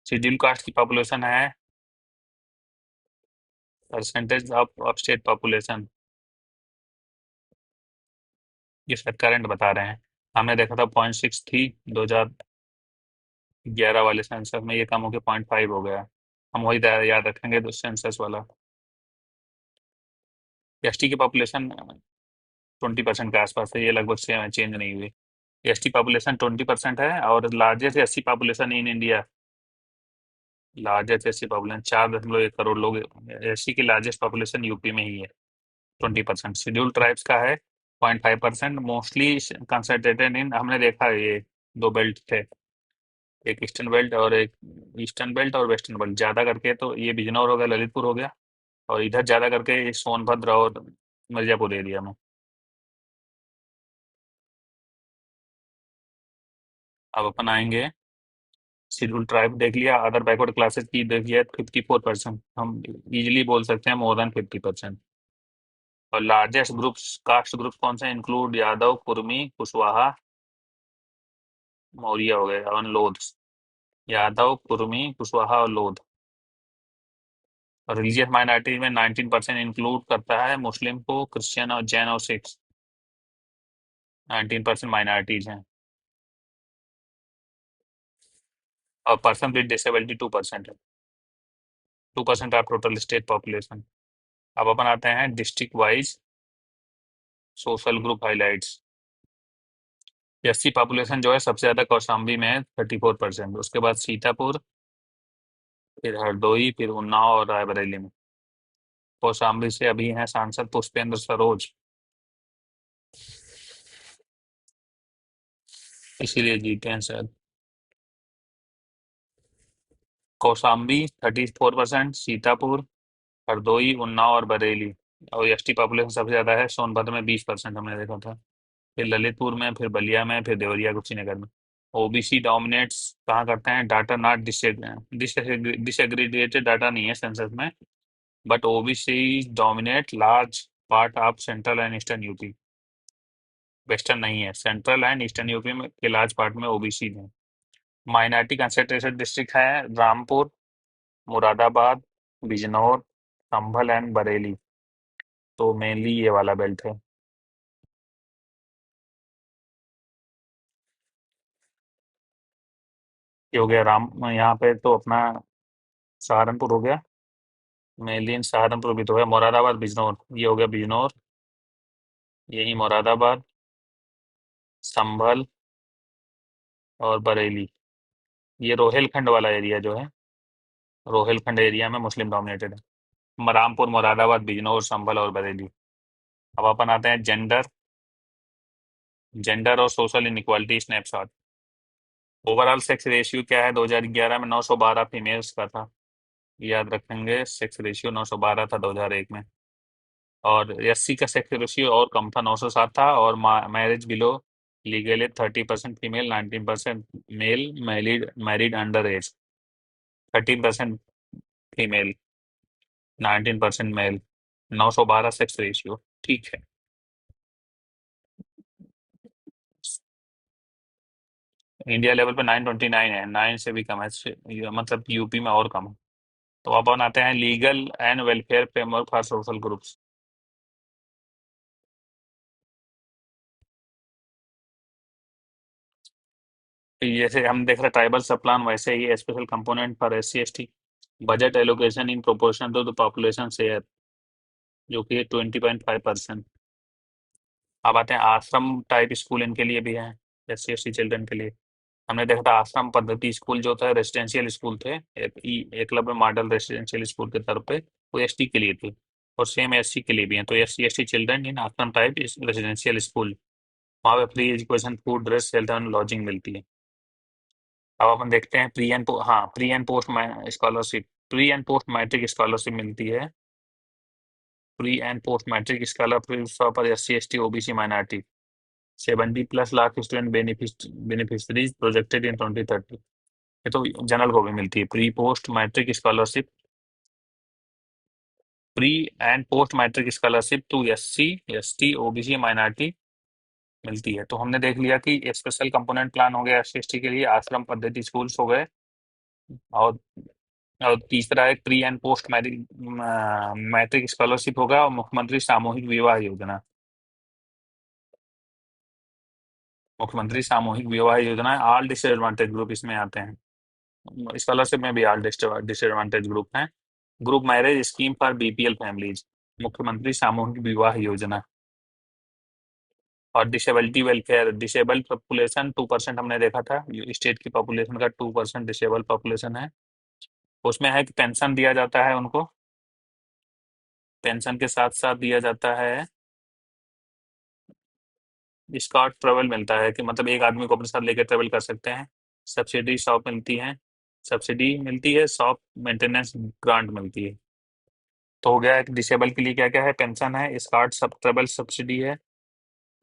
schedule caste की पॉपुलेशन है परसेंटेज ऑफ स्टेट पॉपुलेशन, ये सर करंट बता रहे हैं। हमने देखा था 0.6 थी 2011 वाले सेंसस में, ये कम होकर 0.5 हो गया। हम वही याद रखेंगे तो सेंसस वाला। एसटी की पॉपुलेशन 20% के आसपास है, ये लगभग से चेंज नहीं हुई। एसटी पॉपुलेशन 20% है, और largest SC population in India, largest SC population 4.1 crore लोग, एससी की लार्जेस्ट पॉपुलेशन यूपी में ही है 20%। शेड्यूल ट्राइब्स का है 0.5%, मोस्टली कंसंट्रेटेड इन, हमने देखा है ये दो बेल्ट थे, एक ईस्टर्न बेल्ट और एक ईस्टर्न बेल्ट और वेस्टर्न बेल्ट, ज्यादा करके तो ये बिजनौर हो गया, ललितपुर हो गया, और इधर ज्यादा करके ये सोनभद्र और मिर्जापुर एरिया में। अब अपन आएंगे, शेड्यूल ट्राइब देख लिया, अदर बैकवर्ड क्लासेस की देख लिया 54%, हम इजिली बोल सकते हैं मोर देन 50%। और लार्जेस्ट ग्रुप्स, कास्ट ग्रुप कौन से इंक्लूड यादव, कुर्मी, कुशवाहा, मौर्य हो गए, और लोध। यादव, कुर्मी, कुशवाहा और लोध। और रिलीजियस माइनॉरिटीज में 19% इंक्लूड करता है मुस्लिम को, क्रिश्चियन और जैन और सिख्स, 19% माइनॉरिटीज हैं। और पर्सन विद डिसेबिलिटी 2% है, 2% ऑफ टोटल स्टेट पॉपुलेशन। अब अपन आते हैं district wise social group highlights. SC population जो है सबसे ज्यादा कौशाम्बी में है 34%, उसके बाद सीतापुर, फिर हरदोई, फिर उन्नाव और रायबरेली में। कौशाम्बी से अभी हैं सांसद पुष्पेंद्र सरोज, इसीलिए जीते हैं सर। कौशाम्बी 34%, सीतापुर, हरदोई, उन्नाव और बरेली। और एसटी पॉपुलेशन सबसे ज्यादा है सोनभद्र में 20% हमने देखा था, फिर ललितपुर में, फिर बलिया में, फिर देवरिया कुशीनगर में। ओबीसी डोमिनेट्स कहाँ करते हैं, डाटा नॉट डिसएग्रीगेटेड डाटा नहीं है सेंसस में, but OBC dominate large part of central and eastern UP. Western नहीं है, सेंट्रल एंड ईस्टर्न यूपी में के लार्ज पार्ट में ओबीसी है। माइनॉरिटी कंसंट्रेटेड डिस्ट्रिक्ट है रामपुर, मुरादाबाद, बिजनौर, संभल एंड बरेली। तो मेनली ये वाला बेल्ट है। ये हो गया राम, यहाँ पे तो अपना सहारनपुर हो गया, मेनली सहारनपुर भी तो है, मुरादाबाद, बिजनौर, ये हो गया बिजनौर, यही मुरादाबाद, संभल और बरेली। ये रोहिलखंड वाला एरिया जो है, रोहिलखंड एरिया में मुस्लिम डोमिनेटेड है। रामपुर, मुरादाबाद, बिजनौर, संभल और बरेली। अब अपन आते हैं जेंडर, जेंडर और social inequality snapshot. Overall sex ratio क्या है, 2011 में 912 फीमेल्स का था, याद रखेंगे सेक्स रेशियो 912 था 2001 में। और 80 का सेक्स रेशियो और कम था, 907 था। और marriage below legal age 30% female, 19% male, married married under age, 13% female, 19% male, 912 sex ratio, ठीक है। इंडिया लेवल पे 929 है, 9 से भी कम है, मतलब यूपी में और कम है। तो अपन आते हैं legal and welfare framework for social groups. जैसे हम देख रहे ट्राइबल सब प्लान, वैसे ही special component for SC ST, budget allocation in proportion to the population share, जो कि 20.5%। अब आते हैं आश्रम टाइप स्कूल, इनके लिए भी है, SC ST चिल्ड्रन के लिए। हमने देखा था आश्रम पद्धति स्कूल जो था रेजिडेंशियल स्कूल थे, एकलव्य मॉडल रेजिडेंशियल स्कूल के तौर पे, वो एसटी के लिए थी, और सेम SC के लिए भी है। तो SC ST चिल्ड्रन इन आश्रम टाइप रेजिडेंशियल स्कूल, वहाँ पे free education, food, dress, health and lodging मिलती है। अब अपन देखते हैं pre and post scholarship, pre and post matric scholarship मिलती है, pre and post matric scholarship for SC ST OBC minority, 70+ lakh student beneficiaries projected in 2030। ये तो जनरल को भी मिलती है, pre post matric scholarship, pre and post matric scholarship to SC ST OBC minority मिलती है। तो हमने देख लिया कि स्पेशल कंपोनेंट प्लान हो गया SC ST के लिए, आश्रम पद्धति स्कूल्स हो गए, और तीसरा एक pre and post matric matric scholarship होगा, और मुख्यमंत्री सामूहिक विवाह योजना। मुख्यमंत्री सामूहिक विवाह योजना, ऑल डिसएडवांटेज ग्रुप इसमें आते हैं, स्कॉलरशिप में भी ऑल डिसएडवांटेज ग्रुप हैं। Group marriage scheme for BPL families, मुख्यमंत्री सामूहिक विवाह योजना। और डिसेबिलिटी वेलफेयर, डिसेबल्ड पॉपुलेशन 2% हमने देखा था, स्टेट की पॉपुलेशन का 2% डिसेबल पॉपुलेशन है। उसमें है कि पेंशन दिया जाता है उनको, पेंशन के साथ साथ दिया जाता है स्कॉट ट्रेवल मिलता है, कि मतलब एक आदमी को अपने साथ लेकर ट्रेवल कर सकते हैं। सब्सिडी शॉप मिलती है, सब्सिडी मिलती है, शॉप मेंटेनेंस ग्रांट मिलती है। तो हो गया एक डिसेबल के लिए क्या क्या है, पेंशन है, स्कॉट सब ट्रेवल सब्सिडी है,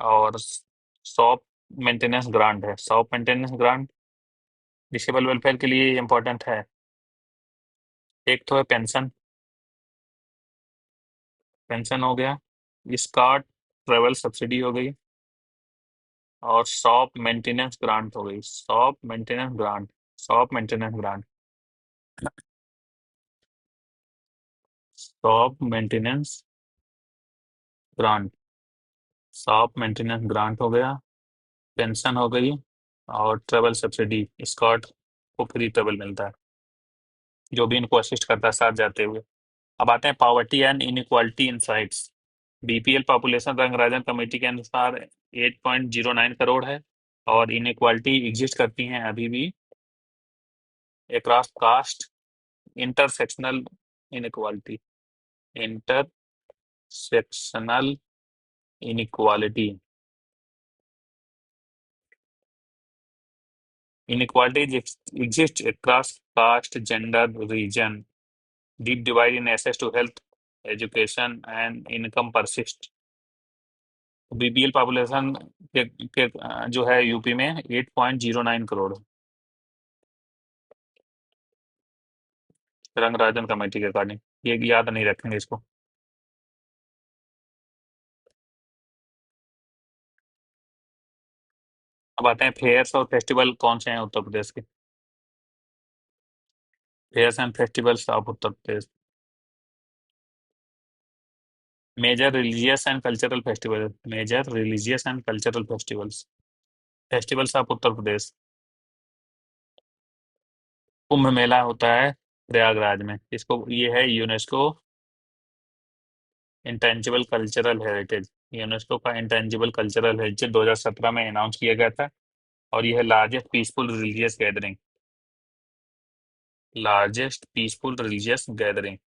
और शॉप मेंटेनेंस ग्रांट है। Shop maintenance grant disable welfare के लिए इंपॉर्टेंट है। एक तो है पेंशन, पेंशन हो गया, स्कॉट ट्रेवल सब्सिडी हो गई, और शॉप मेंटेनेंस ग्रांट हो गई, shop maintenance grant, shop maintenance grant, shop maintenance grant, shop maintenance grant हो गया, पेंशन हो गई, और ट्रेवल सब्सिडी स्कॉट को फ्री ट्रेवल मिलता है, जो भी इनको असिस्ट करता है साथ जाते हुए। अब आते हैं poverty and inequality insights. BPL population Rangarajan committee के अनुसार 8.09 करोड़ है, और इनइक्वालिटी एग्जिस्ट करती हैं अभी भी across cast, intersectional inequality, intersectional inequality, inequalities exist across caste, gender, region. Deep divide in access to health, education and income persist. BPL population के जो है यूपी में 8.09 करोड़, रंगराजन कमेटी के अकॉर्डिंग। ये याद नहीं रखेंगे इसको। अब आते हैं फेयर्स और फेस्टिवल कौन से हैं उत्तर प्रदेश के। Fairs and festivals of Uttar Pradesh. Major religious and cultural festival, major religious and cultural festivals, festivals of Uttar Pradesh. Kumbh Mela होता है प्रयागराज में, इसको ये है UNESCO intangible cultural heritage, UNESCO का इंटेंजिबल कल्चरल हेरिटेज 2017 में अनाउंस किया गया था। और यह है largest peaceful religious gathering, largest peaceful religious gathering,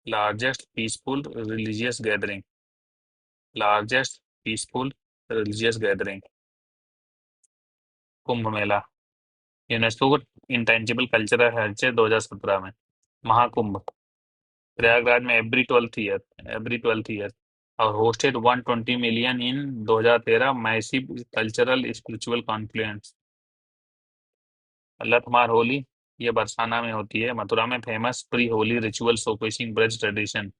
largest peaceful religious gathering, largest peaceful religious gathering, Kumbh Mela, UNESCO intangible cultural heritage 2017 में। महाकुंभ प्रयागराज में एवरी 12th ईयर और hosted 120 million in 2013 massive cultural spiritual Confluence. Lathmar Holi ये बरसाना में होती है, मथुरा में famous pre Holi ritual showcasing Braj tradition.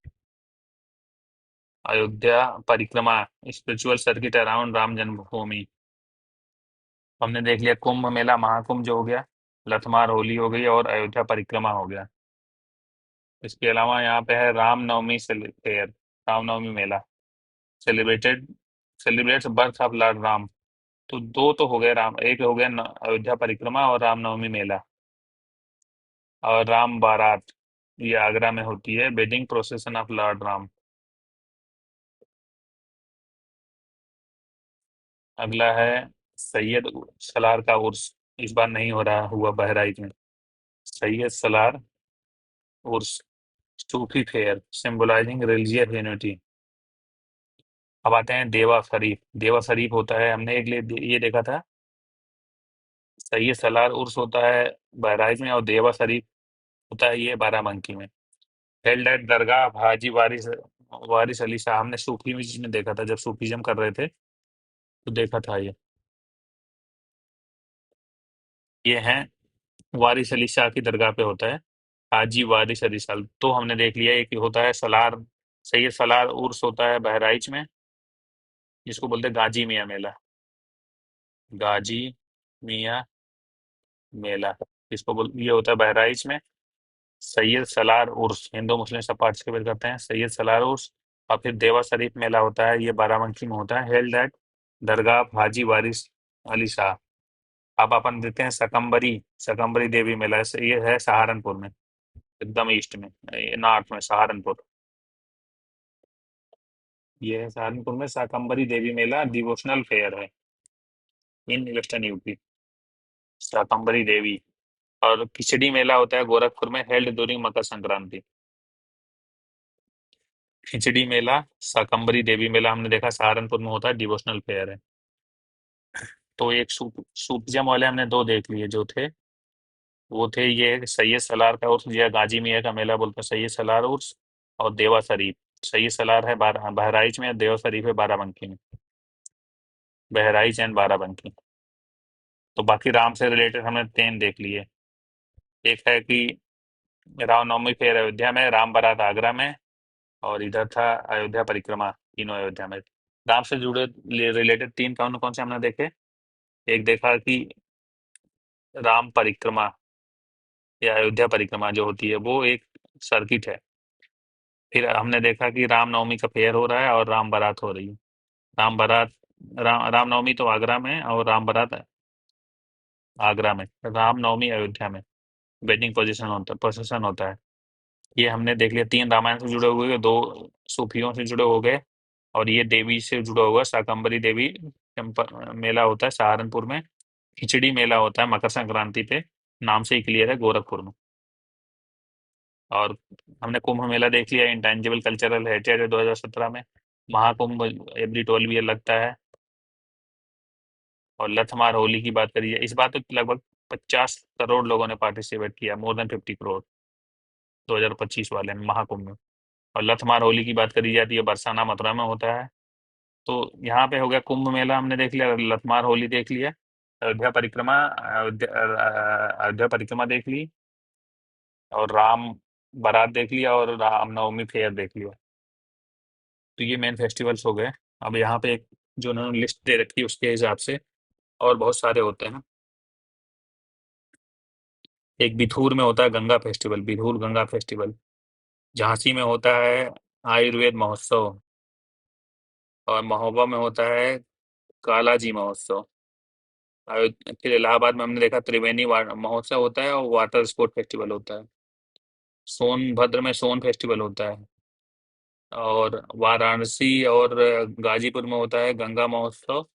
Ayodhya परिक्रमा स्पिरिचुअल सर्किट अराउंड राम जन्मभूमि। हमने देख लिया कुंभ मेला, महाकुंभ जो हो गया, लठमार होली हो गई और अयोध्या परिक्रमा हो गया। इसके अलावा यहाँ पे है रामनवमी फेयर, रामनवमी मेला, celebrated celebrates birth of lord Ram. तो दो तो हो गए, राम एक हो गया अयोध्या परिक्रमा और रामनवमी मेला। और राम बारात ये आगरा में होती है, wedding procession of lord Ram. अगला है सैयद सलार का उर्स, इस बार नहीं हो रहा हुआ बहराइच में। सैयद सलार उर्स सूफी फेयर सिंबलाइजिंग रिलीजियस यूनिटी। अब आते हैं देवा शरीफ। देवा शरीफ होता है, हमने एक ये देखा था, सैयद सलार उर्स होता है बहराइच में, और देवा शरीफ होता है ये बाराबंकी में। हेल्ड एट दरगाह हाजी वारिस वारिस अली शाह, हमने सूफी में देखा था जब सूफीज्म कर रहे थे तो देखा था ये है वारिस अली शाह की दरगाह पे होता है, हाजी वारिस अली शाह। तो हमने देख लिया एक होता है सलार, सैयद सलार उर्स होता है बहराइच में, जिसको बोलते हैं गाजी मियाँ मेला, गाजी मियाँ मेला, इसको बोल ये होता है बहराइच में। सैयद सलार उर्स हिंदू मुस्लिम सब पार्टिसिपेट करते हैं, सैयद सलार उर्स। और फिर देवा शरीफ मेला होता है, ये बाराबंकी में होता है, हेल्ड एट दरगाह हाजी वारिस अली शाह। अब अपन देते हैं सकम्बरी, सकम्बरी देवी मेला, ये है सहारनपुर में, एकदम ईस्ट में, नॉर्थ में सहारनपुर। ये है सहारनपुर में शाकंभरी देवी मेला, डिवोशनल फेयर है इन वेस्टर्न यूपी, शाकंभरी देवी। और खिचड़ी मेला होता है गोरखपुर में, हेल्ड ड्यूरिंग मकर संक्रांति। खिचड़ी मेला शाकंभरी देवी मेला हमने देखा सहारनपुर में होता है, डिवोशनल फेयर है। तो एक सूफिज्म वाले हमने दो देख लिए जो थे, वो थे ये सैयद सलार का उर्स, या गाजी मियाँ का मेला बोलते हैं सैयद सलार उर्स, और देवा शरीफ। सैयद सलार है बहराइच में, देवा शरीफ है बाराबंकी में, बहराइच एंड बाराबंकी। तो बाकी राम से रिलेटेड हमने तीन देख लिए। एक है कि रामनवमी फेर अयोध्या में, राम बारात आगरा में, और इधर था अयोध्या परिक्रमा, तीनों अयोध्या में। राम से जुड़े रिलेटेड तीन कौन कौन से हमने देखे। एक देखा कि राम परिक्रमा या अयोध्या परिक्रमा जो होती है वो एक सर्किट है। फिर हमने देखा कि रामनवमी का फेयर हो रहा है और राम बारात हो रही है। राम बारात रामनवमी तो आगरा में और राम बारात आगरा में। रामनवमी अयोध्या में। वेडिंग पोजीशन होता है। ये हमने देख लिया, 3 रामायण से जुड़े हुए, 2 सूफियों से जुड़े हो गए, और ये देवी से जुड़ा हुआ शाकंभरी देवी टेम्पल मेला होता है सहारनपुर में। खिचड़ी मेला होता है मकर संक्रांति पे, नाम से ही क्लियर है, गोरखपुर में। और हमने कुंभ मेला देख लिया, इंटेंजिबल कल्चरल हेरिटेज 2017 में। महाकुंभ एवरी 12 ईयर लगता है। और लठमार होली की बात करिए, इस बार तो लगभग 50 करोड़ लोगों ने पार्टिसिपेट किया, मोर देन 50 करोड़, 2025 वाले में, महाकुंभ में। और लठमार होली की बात करी जाती है, बरसाना मथुरा में होता है। तो यहाँ पे हो गया कुंभ मेला हमने देख लिया, लठमार होली देख लिया, अयोध्या परिक्रमा देख ली, और राम बारात देख लिया, और रामनवमी फेयर देख लिया। तो ये मेन फेस्टिवल्स हो गए। अब यहाँ पे एक जो उन्होंने लिस्ट दे रखी है उसके हिसाब से और बहुत सारे होते हैं। एक बिथूर में होता है गंगा फेस्टिवल, बिथूर गंगा फेस्टिवल। झांसी में होता है आयुर्वेद महोत्सव। और महोबा में होता है कालाजी महोत्सव। फिर इलाहाबाद में हमने देखा त्रिवेणी महोत्सव होता है, और वाटर स्पोर्ट फेस्टिवल होता है। सोनभद्र में सोन फेस्टिवल होता है। और वाराणसी और गाजीपुर में होता है गंगा महोत्सव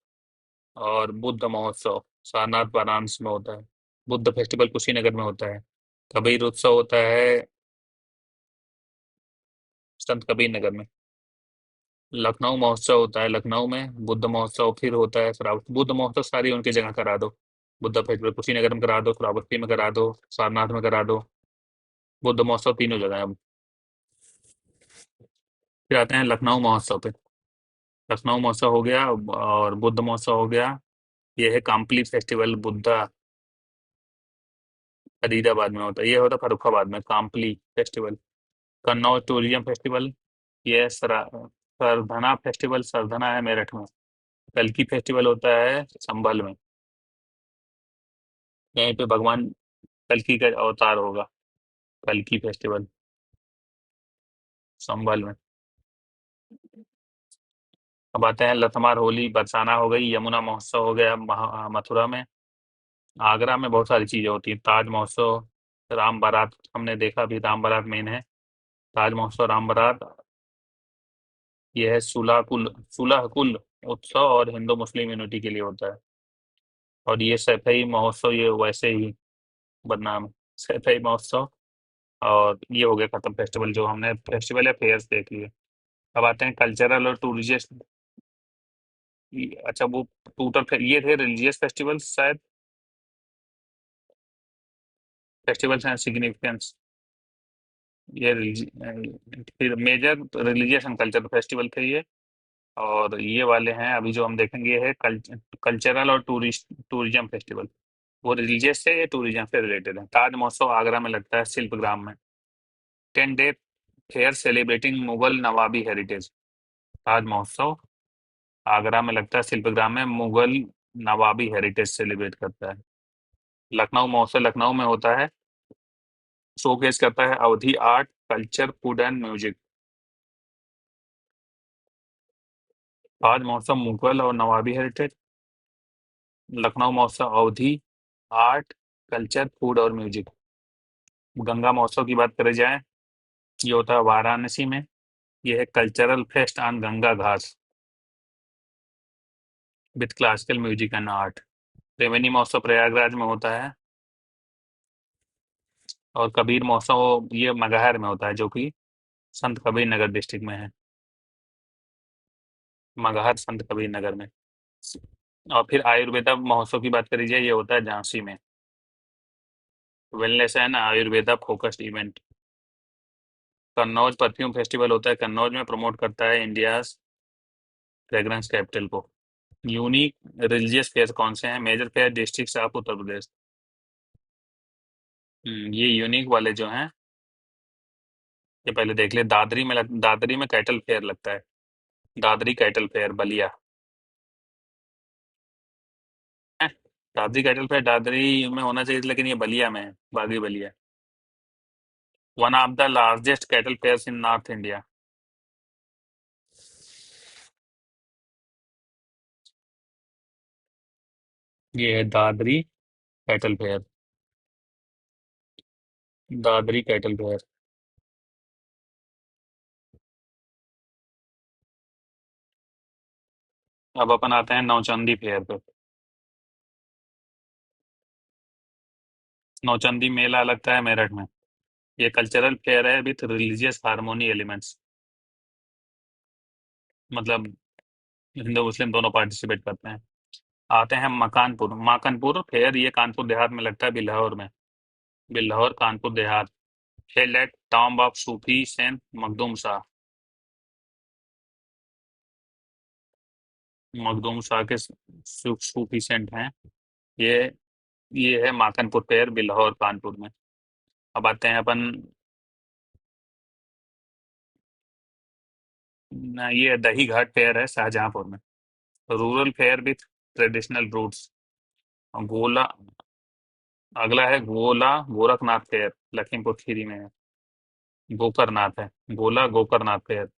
और बुद्ध महोत्सव। सारनाथ वाराणसी में होता है। बुद्ध फेस्टिवल कुशीनगर में होता है। कबीर उत्सव होता है संत कबीर नगर में। लखनऊ महोत्सव होता है लखनऊ में। बुद्ध महोत्सव फिर होता है बुद्ध महोत्सव सारी उनकी जगह करा दो। बुद्ध फेस्टिवल कुशीनगर में करा दो, श्रावस्ती में करा दो, सारनाथ में करा दो। बुद्ध महोत्सव तीनों जगह है अब। फिर आते हैं लखनऊ महोत्सव पे। लखनऊ महोत्सव हो गया, और बुद्ध महोत्सव हो गया। ये है काम्पली फेस्टिवल, बुद्धा फरीदाबाद में होता है। ये होता है फर्रुखाबाद में, काम्पली फेस्टिवल। कन्नौज टूरिज्म फेस्टिवल, ये सरधना फेस्टिवल, सरधना है मेरठ में। कल्की फेस्टिवल होता है संभल में। यहीं पे भगवान कल्की का अवतार होगा। कल्की फेस्टिवल संभल में। अब आते हैं लठमार होली, बरसाना हो गई, यमुना महोत्सव हो गया मथुरा में। आगरा में बहुत सारी चीजें होती हैं, ताज महोत्सव, राम बारात हमने देखा, भी राम बारात मेन है। ताज महोत्सव, राम बारात। ये है सुलह कुल उत्सव, और हिंदू मुस्लिम यूनिटी के लिए होता है। और ये सैफई महोत्सव, ये वैसे ही बदनाम है, सैफई महोत्सव। और ये हो गया खत्म फेस्टिवल, जो हमने फेस्टिवल या फेयर्स देख लिए। अब आते हैं कल्चरल और टूरिस्ट। अच्छा, वो ये थे रिलीजियस फेस्टिवल्स शायद, फेस्टिवल्स एंड सिग्निफिकेंस। ये फिर major religious and cultural festival थे ये। और ये वाले हैं अभी जो हम देखेंगे, ये है कल्चरल और टूरिज्म फेस्टिवल। वो रिलीजियस से, ये टूरिज्म से रिलेटेड है। ताज महोत्सव आगरा में लगता है शिल्पग्राम में। 10 day fair celebrating Mughal Nawabi heritage. Taj Mahotsav Agra में लगता है शिल्पग्राम में, मुगल नवाबी हेरिटेज सेलिब्रेट करता है। लखनऊ महोत्सव लखनऊ में होता है, शोकेस करता है Awadhi art, culture, food and music. Taj Mahotsav Mughal और Nawabi heritage. Lucknow Mahotsav Awadhi art, culture, food और म्यूजिक। गंगा महोत्सव की बात करी जाए, ये होता है वाराणसी में। ये है cultural fest on Ganga ghat with classical music and art. Triveni Mahotsav Prayagraj में होता है। और कबीर महोत्सव ये मगहर में होता है, जो कि संत कबीर नगर डिस्ट्रिक्ट में है। मगहर संत कबीर नगर में। और फिर आयुर्वेदा महोत्सव की बात करी जाए, ये होता है झांसी में। Wellness and Ayurveda focused event. Kannauj perfume festival होता है कन्नौज में, प्रमोट करता है इंडिया फ्रेग्रेंस कैपिटल को। यूनिक रिलीजियस फेयर कौन से हैं? Major fair district of Uttar Pradesh. ये यूनिक वाले जो हैं, ये पहले देख ले। दादरी में कैटल फेयर लगता है। दादरी कैटल फेयर बलिया है। दादरी कैटल फेयर दादरी में होना चाहिए, लेकिन ये बलिया में है, Baghi Ballia. One of the largest cattle fairs in north India. ये है Dadri cattle fair. Dadri cattle fair. अब अपन आते हैं नौचंदी फेयर पे। नौचंदी मेला लगता है मेरठ में। ये कल्चरल फेयर है विथ रिलीजियस हार्मोनी एलिमेंट्स। मतलब हिंदू मुस्लिम दोनों पार्टिसिपेट करते हैं। आते हैं मकानपुर माकनपुर फेयर। ये कानपुर देहात में लगता है, बिल्हौर में। Bilhaur Kanpur Dehat. Held at tomb of Sufi saint Makhdoom Shah. Makhdoom Shah के सूफी सेंट हैं ये। ये है माकनपुर फेयर, बिल्हौर कानपुर में। अब आते हैं अपन ये दही घाट फेयर है शाहजहांपुर में। Rural fair with traditional roots. Gola. अगला है गोला गोरखनाथ फेयर, लखीमपुर खीरी में है। गोकरनाथ है। गोला गोकरनाथ फेयर,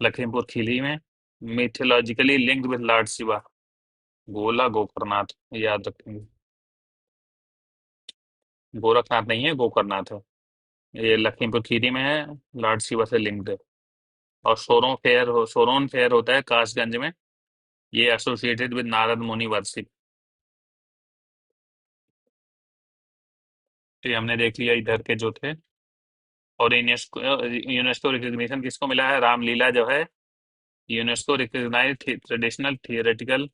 लखीमपुर खीरी में। मिथोलॉजिकली लिंक्ड विद लॉर्ड शिवा। गोला गोकर्णनाथ, याद रखेंगे। गोरखनाथ नहीं है, गोकर्णनाथ है। ये लखीमपुर खीरी में है। लॉर्ड शिवा से लिंक्ड है। और सोरोन फेयर होता है कासगंज में। ये एसोसिएटेड विद नारद मुनि वर्शिप। तो ये हमने देख लिया इधर के जो थे। और यूनेस्को यूनेस्को रिकग्निशन किसको मिला है? रामलीला जो है यूनेस्को रिकग्नाइज ट्रेडिशनल थियोरेटिकल।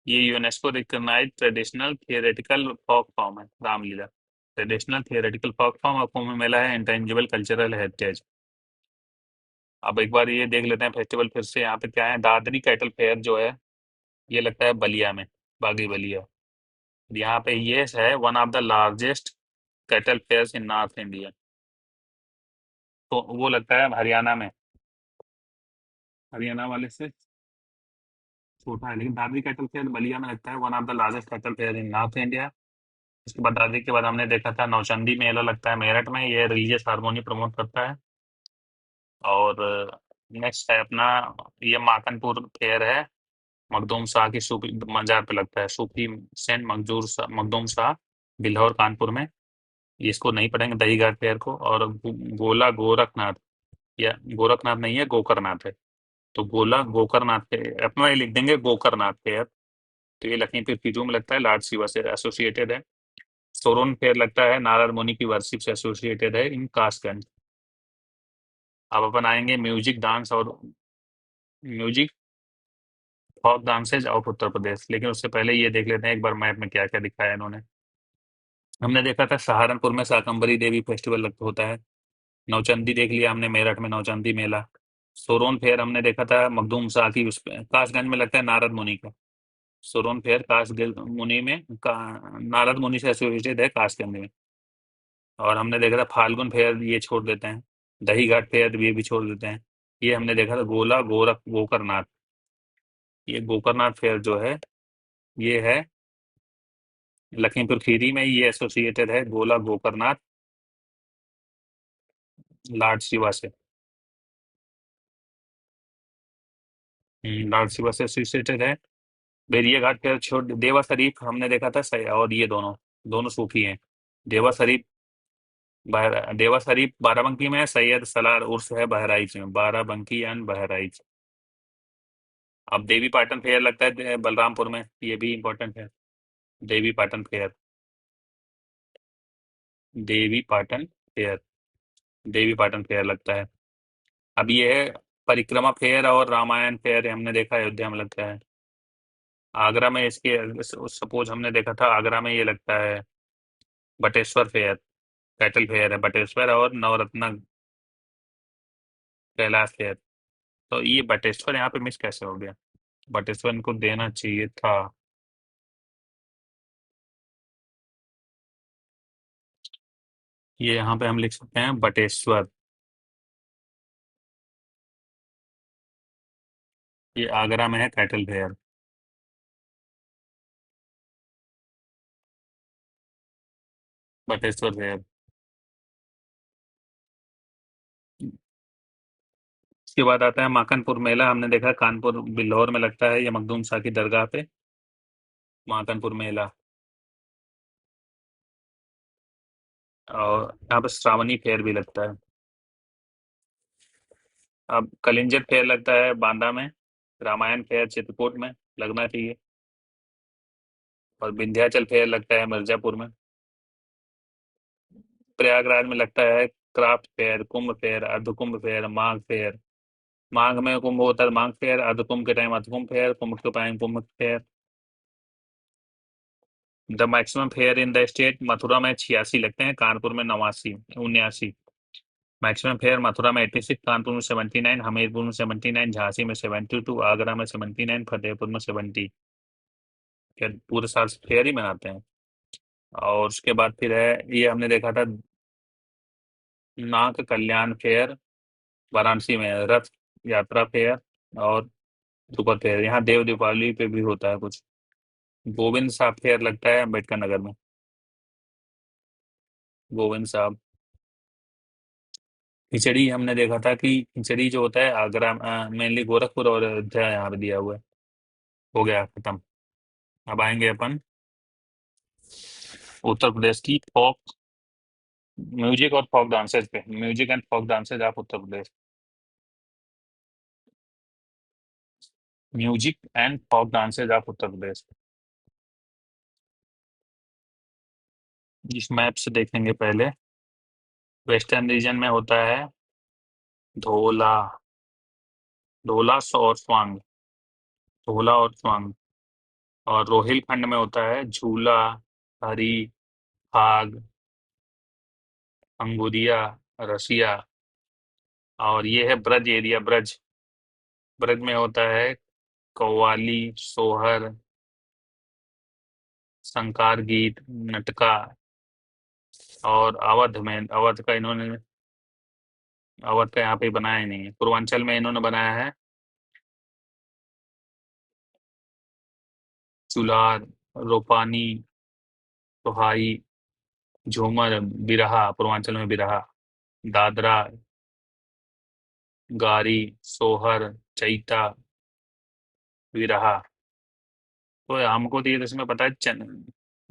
ये UNESCO recognize traditional theoretical folk form है Ramlila. Traditional theoretical folk form और कुंभ मेला है इंटेंजिबल कल्चरल हेरिटेज। अब एक बार ये देख लेते हैं फेस्टिवल फिर से। यहाँ पे क्या है? दादरी कैटल फेयर जो है ये लगता है बलिया में, बागी बलिया। यहाँ पे ये है one of the largest cattle fairs in north India. तो वो लगता है हरियाणा में। हरियाणा वाले से छोटा है, लेकिन दादरी कैटल फेयर बलिया में लगता है, one of the largest cattle fair in north India. उसके बाद दादरी के बाद हमने देखा था नौचंदी मेला लगता है मेरठ में, ये रिलीजियस हारमोनी प्रमोट करता है। और नेक्स्ट है अपना ये माकनपुर फेयर है। मखदूम शाह की सूफी मजार पे लगता है, सूफी सेंट मखदूम शाह, बिल्हौर कानपुर में। ये इसको नहीं पढ़ेंगे दही घाट फेयर को। और गोला गोरखनाथ, या गोरखनाथ नहीं है, गोकर्णनाथ है। तो गोला गोकर्णनाथ पे अपना ये लिख देंगे गोकर्णनाथ फेयर। तो ये लखीमपुर खीजू में लगता है, लॉर्ड शिवा से एसोसिएटेड है। सोरोन फेयर लगता है नारद मुनि की वर्शिप से एसोसिएटेड है इन कासगंज। अब अपन आएंगे म्यूजिक डांस और music folk dances of Uttar प्रदेश। लेकिन उससे पहले ये देख लेते हैं एक बार मैप में क्या क्या दिखाया है इन्होंने। हमने देखा था सहारनपुर में शाकंभरी देवी फेस्टिवल होता है। नौचंदी देख लिया हमने, मेरठ में नौचंदी मेला। सोरोन फेयर हमने देखा था मखदूम शाह की, उस पे कासगंज में लगता है नारद मुनि का। सोरोन फेयर कासगंज मुनि में नारद मुनि से एसोसिएटेड है कासगंज में। और हमने देखा था फाल्गुन फेयर, ये छोड़ देते हैं। दही घाट फेयर ये भी छोड़ देते हैं। ये हमने देखा था गोला गोकरनाथ। ये गोकरनाथ फेयर जो है ये है लखीमपुर खीरी में, ये एसोसिएटेड है गोला गोकरनाथ लॉर्ड शिवा से। लॉर्ड शिवा से एसोसिएटेड है। बेरिया घाट फेयर छोड़। देवा शरीफ हमने देखा था और ये दोनों दोनों सूफी हैं। देवा शरीफ देवा शरीफ बाराबंकी में है, सैयद सलार उर्स है बहराइच में, बाराबंकी एंड बहराइच। अब देवी पाटन फेयर लगता है बलरामपुर में, ये भी इंपॉर्टेंट है। Devi Patan fair. Devi Patan fair. Devi Patan fair लगता है। अब ये है परिक्रमा फेयर और रामायण फेयर, हमने देखा अयोध्या में लगता है। आगरा में इसके सपोज हमने देखा था आगरा में ये लगता है बटेश्वर फेयर। कैटल फेयर है बटेश्वर, और नवरत्ना कैलाश फेयर। तो ये बटेश्वर यहाँ पे मिस कैसे हो गया? बटेश्वर इनको देना चाहिए था। ये यहाँ पे हम लिख सकते हैं बटेश्वर। ये आगरा में है कैटल फेयर। बटेश्वर फेयर। इसके बाद आता है माकनपुर मेला। हमने देखा कानपुर बिल्हौर में लगता है, ये मखदूम शाह की दरगाह पे। माकनपुर मेला। और यहाँ पे श्रावणी फेयर भी लगता है। अब कलिंजर फेयर लगता है बांदा में, रामायण फेयर चित्रकूट में लगना चाहिए, और विंध्याचल फेयर लगता है मिर्जापुर में। प्रयागराज में लगता है क्राफ्ट फेयर, कुंभ फेयर, अर्ध कुंभ फेयर, माघ फेयर। माघ में कुंभ होता है माघ फेयर, अर्ध कुंभ के टाइम अर्ध कुंभ फेयर, कुंभ के time Kumbh fair. The maximum fair in the state, Mathura में 86 लगते हैं, कानपुर में 89। मैक्सिमम फेयर मथुरा में 86, कानपुर में 79, हमीरपुर में 79, झांसी में 72, आगरा में 79, फतेहपुर में 70। पूरे साल फेयर ही मनाते हैं। और उसके बाद फिर है, ये हमने देखा था नाग कल्याण फेयर, वाराणसी में रथ यात्रा फेयर, और सुपर फेयर यहाँ देव दीपावली पे भी होता है कुछ। गोविंद साहब फेयर लगता है अम्बेडकर नगर में। गोविंद साहब। खिचड़ी हमने देखा था कि खिचड़ी जो होता है आगरा, मेनली गोरखपुर और अयोध्या यहाँ पे दिया हुआ है। हो गया खत्म। अब आएंगे अपन उत्तर प्रदेश की फोक म्यूजिक और फोक डांसेस पे। Music and folk dances of Uttar Pradesh. Music and folk dances of Uttar Pradesh. इस मैप से देखेंगे पहले। वेस्टर्न रीजन में होता है ढोला, ढोला और स्वांग, ढोला और स्वांग। और रोहिलखंड में होता है झूला, हरी, फाग, अंगुरिया, रसिया। और ये है ब्रज एरिया, ब्रज। ब्रज में होता है कव्वाली, सोहर, संकार गीत, नटका। और अवध में, अवध का इन्होंने, अवध का यहाँ पे बनाया ही नहीं है, पूर्वांचल में इन्होंने बनाया है चुलार, रोपानी, सोहाई, झूमर, बिरहा, पूर्वांचल में बिरहा, दादरा, गारी, सोहर, चैता, बिरहा। तो हमको तो ये तो इसमें पता है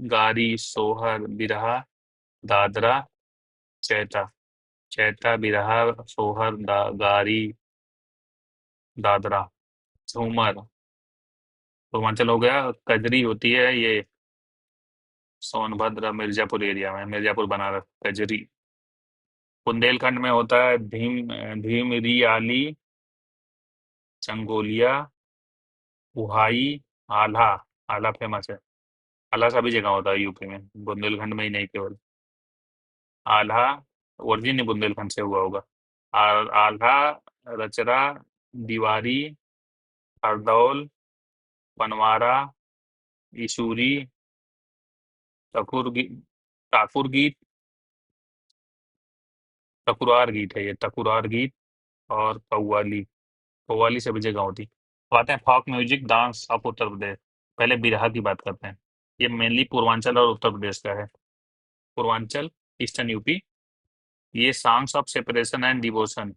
गारी, सोहर, बिरहा, दादरा, चैता। चैता, बिरहा, सोहर, गारी, दादरा, झूमर। पूर्वांचल हो गया। कजरी होती है ये सोनभद्र मिर्जापुर एरिया में, मिर्जापुर बनारस कजरी। बुंदेलखंड में होता है भीमरी आली, चंगोलिया, उहाई, आल्हा। आल्हा फेमस है। आल्हा सभी जगह होता है यूपी में, बुंदेलखंड में ही नहीं केवल। आल्हा ओरिजिन ही बुंदेलखंड से हुआ होगा। आल्हा, रचरा, दीवारी, हरदौल, पनवारा, इशूरी, तकुर गी- ठाकुर गीत, टकुरार गीत है ये, टकुरार गीत। और कव्वाली, कव्वाली सभी जगह होती। अब आते हैं folk music dance of Uttar प्रदेश। पहले बिरहा की बात करते हैं। ये मेनली पूर्वांचल और उत्तर प्रदेश का है। Purvanchal, eastern UP. ये songs of separation and devotion.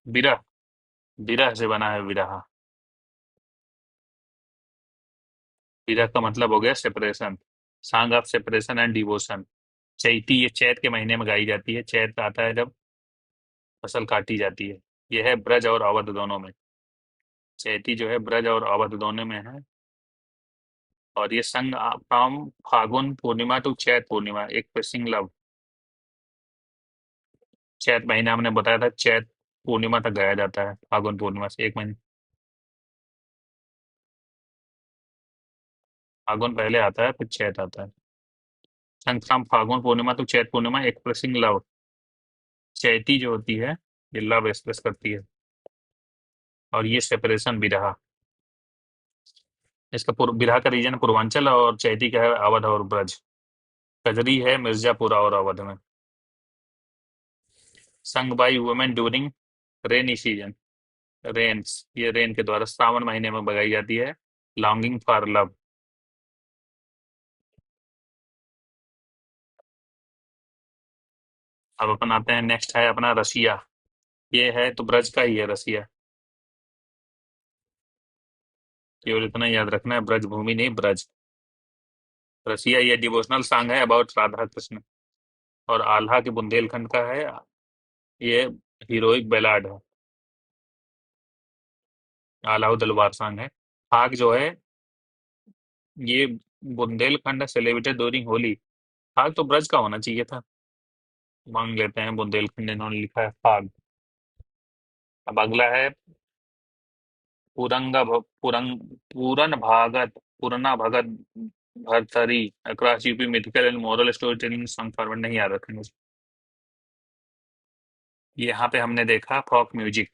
Birha, Birha से बना है बिरहा। बिरह का मतलब हो गया separation. Song of separation and devotion. Chaiti, ये चैत के महीने में गाई जाती है। चैत आता है जब फसल काटी जाती है। यह है ब्रज और अवध दोनों में। चैती जो है ब्रज और अवध दोनों में है। और ये संग फ्रॉम फागुन पूर्णिमा टू चैत पूर्णिमा, एक फिशिंग लव। चैत महीना हमने बताया था, चैत पूर्णिमा तक गाया जाता है, फागुन पूर्णिमा से एक महीने। फागुन पहले आता है फिर चैत आता है। संग फ्रॉम फागुन पूर्णिमा टू चैत पूर्णिमा, एक फिशिंग लव। चैती जो होती है ये लव एक्सप्रेस करती है। और ये सेपरेशन भी रहा। इसका बिरहा का रीजन पूर्वांचल और चैती का है अवध और ब्रज। कजरी है मिर्जापुर और अवध में। Sung by women during rainy season, rains, ये रेन के द्वारा श्रावण महीने में बगाई जाती है। Longing for love. अब अपन आते हैं, नेक्स्ट है अपना रसिया। ये है तो ब्रज का ही है रसिया। केवल इतना याद रखना है, ब्रज भूमि नहीं, ब्रज। रसिया ये डिवोशनल सॉन्ग है अबाउट राधा कृष्ण। और आल्हा के बुंदेलखंड का है, ये हीरोइक बैलाड है। आल्हा दलवार सॉन्ग है। फाग जो है ये बुंदेलखंड सेलिब्रेटेड ड्यूरिंग होली। फाग तो ब्रज का होना चाहिए था। मांग लेते हैं बुंदेलखंड, इन्होंने लिखा है फाग। अब अगला है Puran Bhagat Puran Bhagat Bharthari across UP mythical and moral storytelling song format नहीं याद रखेंगे। यहाँ पे हमने देखा फॉक म्यूजिक।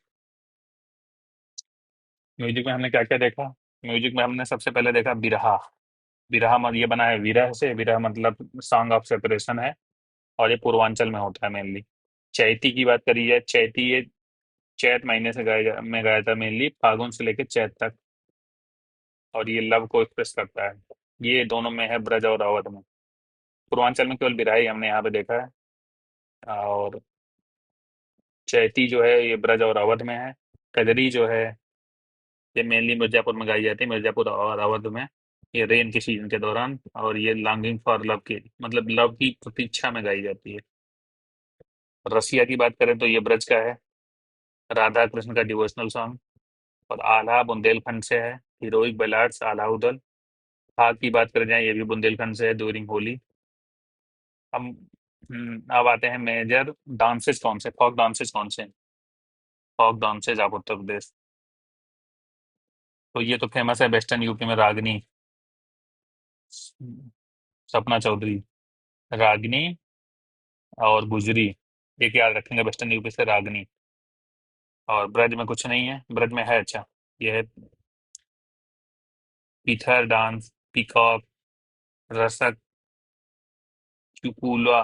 म्यूजिक में हमने क्या क्या देखा? म्यूजिक में हमने सबसे पहले देखा बिरहा। बिरहा मतलब ये बना है विरह से, विरह मतलब सॉन्ग ऑफ सेपरेशन है, और ये पूर्वांचल में होता है मेनली। चैती की बात करी जाए, चैती ये चैत महीने से में गाया था मेनली, फागुन से लेकर चैत तक, और ये लव को एक्सप्रेस करता है। ये दोनों में है, ब्रज और अवध में। पूर्वांचल में केवल बिरहा ही हमने यहाँ पे देखा है। और चैती जो है ये ब्रज और अवध में है। कजरी जो है ये मेनली मिर्जापुर में गाई जाती है, मिर्जापुर और अवध में। ये रेन के सीजन के दौरान, और ये लॉन्गिंग फॉर लव की मतलब लव की प्रतीक्षा में गाई जाती है। रसिया की बात करें तो ये ब्रज का है, राधा कृष्ण का डिवोशनल सॉन्ग। और आल्हा बुंदेलखंड से है, हीरोइक बैलाड्स आल्हा उदल। फाग की बात करें जाए, ये भी बुंदेलखंड से है, ड्यूरिंग होली। हम अब आते हैं मेजर डांसेस कौन से, फॉक डांसेस कौन से, फॉक डांसेस आप उत्तर प्रदेश। तो ये तो फेमस है वेस्टर्न यूपी में, रागनी, सपना चौधरी, रागनी और गुजरी। एक याद रखेंगे, वेस्टर्न यूपी से रागनी। और ब्रज में कुछ नहीं है, ब्रज में है, अच्छा ये है पीथर डांस, पीकॉक, रसक, चुकुला,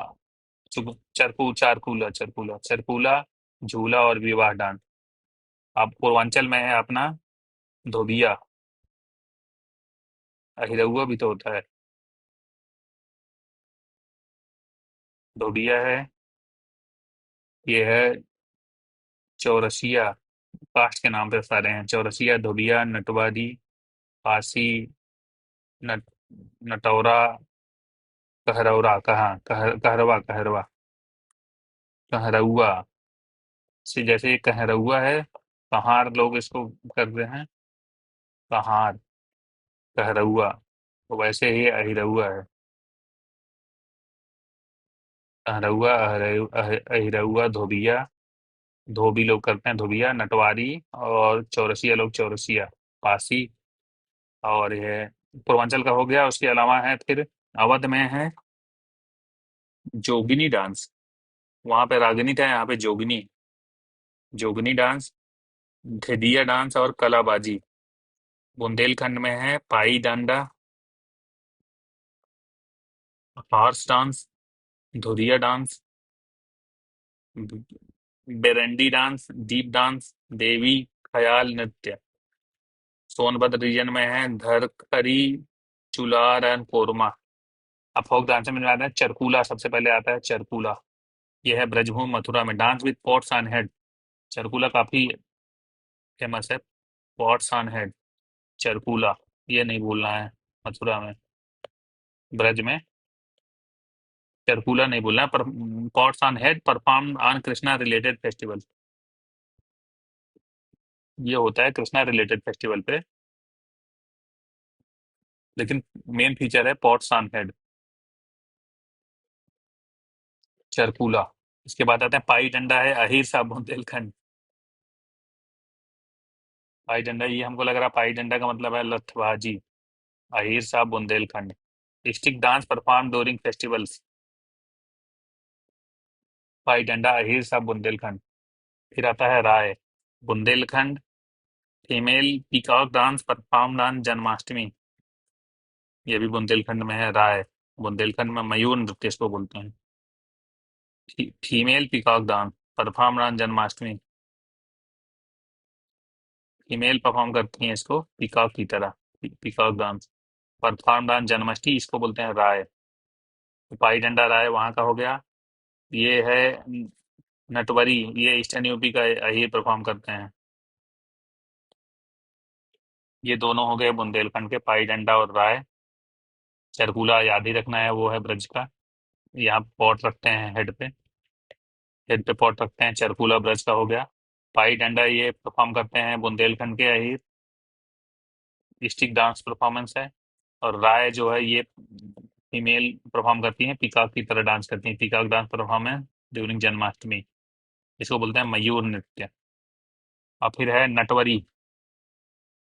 चारकुला चरकुला चरकुला, झूला और विवाह डांस। अब पूर्वांचल में है अपना धोबिया। अहिरौआ भी तो होता है। धोबिया है, ये है चौरसिया। कास्ट के नाम पे सारे हैं, चौरसिया, धोबिया, नटवादी, पासी, नट नटौरा, कहरौरा, कहरवा कहरवा, कहरौआ से, जैसे ये कहरौआ है, कहार लोग इसको करते हैं, कहार, कहरौआ, तो वैसे ही अहिरौआ है। कहरौआ, अहिरौआ, धोबिया, धोबी लोग करते हैं धोबिया, नटवारी, और चौरसिया लोग चौरसिया, पासी। और ये पूर्वांचल का हो गया। उसके अलावा है फिर अवध में है जोगिनी डांस। वहां पे रागिनी था, यहाँ पे जोगिनी। जोगिनी डांस, घेदिया डांस और कलाबाजी। बुंदेलखंड में है पाई डांडा, हॉर्स डांस, धुरिया डांस, बेरंडी डांस, दीप डांस, देवी ख्याल नृत्य। सोनभद्र रीजन में है धरखरी, चुलार एंड कोरमा। अब फोक डांस में आता है चरकूला, सबसे पहले आता है चरकूला। यह है ब्रजभूमि मथुरा में, dance with pots on head. Charkula काफी फेमस है, पॉट्स ऑन हेड, चरकूला, ये नहीं भूलना है। मथुरा में, ब्रज में चरकूला नहीं भूलना है, पर pots on head perform on Krishna related festival. ये होता है कृष्णा रिलेटेड फेस्टिवल पे, लेकिन मेन फीचर है पॉट्स ऑन हेड, चरकूला। इसके बाद आते हैं पाई डंडा, है अहिर सा बुंदेलखंड। पाई डंडा, ये हमको लग रहा है पाई डंडा का मतलब है लठबाजी। अहिर सा Bundelkhand, stick dance perform during festivals. Pai Danda, Ahir सा बुंदेलखंड। फिर आता है Rai, Bundelkhand, female peacock dance perform on Janmashtami. ये भी बुंदेलखंड में है, राय। बुंदेलखंड में मयूर नृत्य इसको बोलते हैं। Female peacock dance perform on Janmashtami. Female perform करती हैं इसको पीकॉक की तरह, peacock dance perform on Janmashtami, इसको बोलते हैं राय। पाई डंडा राय वहां का हो गया। ये है नटवरी, ये ईस्टर्न यूपी का यही परफॉर्म करते हैं। ये दोनों हो गए बुंदेलखंड के, पाई डंडा और राय। चरकूला याद ही रखना है, वो है ब्रज का। यहाँ पॉट रखते हैं हेड पे पॉट रखते हैं। चरकूला ब्रज का हो गया। पाई डंडा ये परफॉर्म करते हैं बुंदेलखंड के अहीर, स्टिक डांस परफॉर्मेंस है। और राय जो है ये फीमेल परफॉर्म करती हैं, पीकॉक की तरह डांस करती हैं, peacock dance performance during Janmashtami. इसको बोलते हैं मयूर नृत्य। और फिर है नटवरी,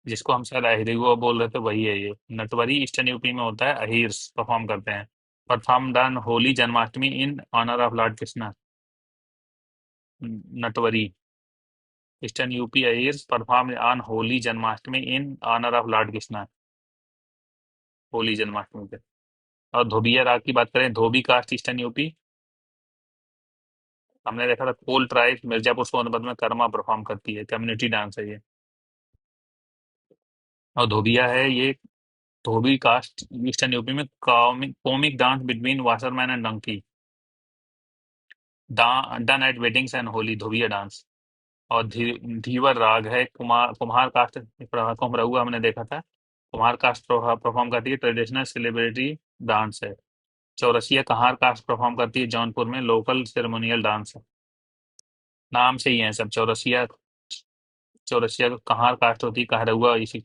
जिसको हम शायद अहिरवा बोल रहे थे, वही है ये नटवरी। ईस्टर्न यूपी में होता है, अहीर परफॉर्म करते हैं। Perform done Holi Janmashtami in honour of lord Krishna. Natwari eastern UP Ahir perform on Holi Janmashtami in honour of lord Krishna, Holi Janmashtami पे। और धोबिया राग की बात करें, धोबी कास्ट ईस्टर्न यूपी, हमने देखा था कोल ट्राइब मिर्जापुर सोनभद्र में कर्मा परफॉर्म करती है, कम्युनिटी डांस है ये। और धोबिया है ये धोबी कास्ट ईस्टर्न यूपी में comic dance between washerman and donkey, done at weddings and Holi, Dhobiya dance. और धीवर राग है कुम्हार कास्ट, कुमरहुआ हमने देखा था, कुम्हार कास्ट परफॉर्म करती है, ट्रेडिशनल सेलिब्रिटी डांस है। चौरसिया कहार कास्ट परफॉर्म करती है जौनपुर में, लोकल सेरेमोनियल डांस है। नाम से ही है सब। चौरसिया चौरसिया कहार कास्ट होती है, कहरहुआ इसी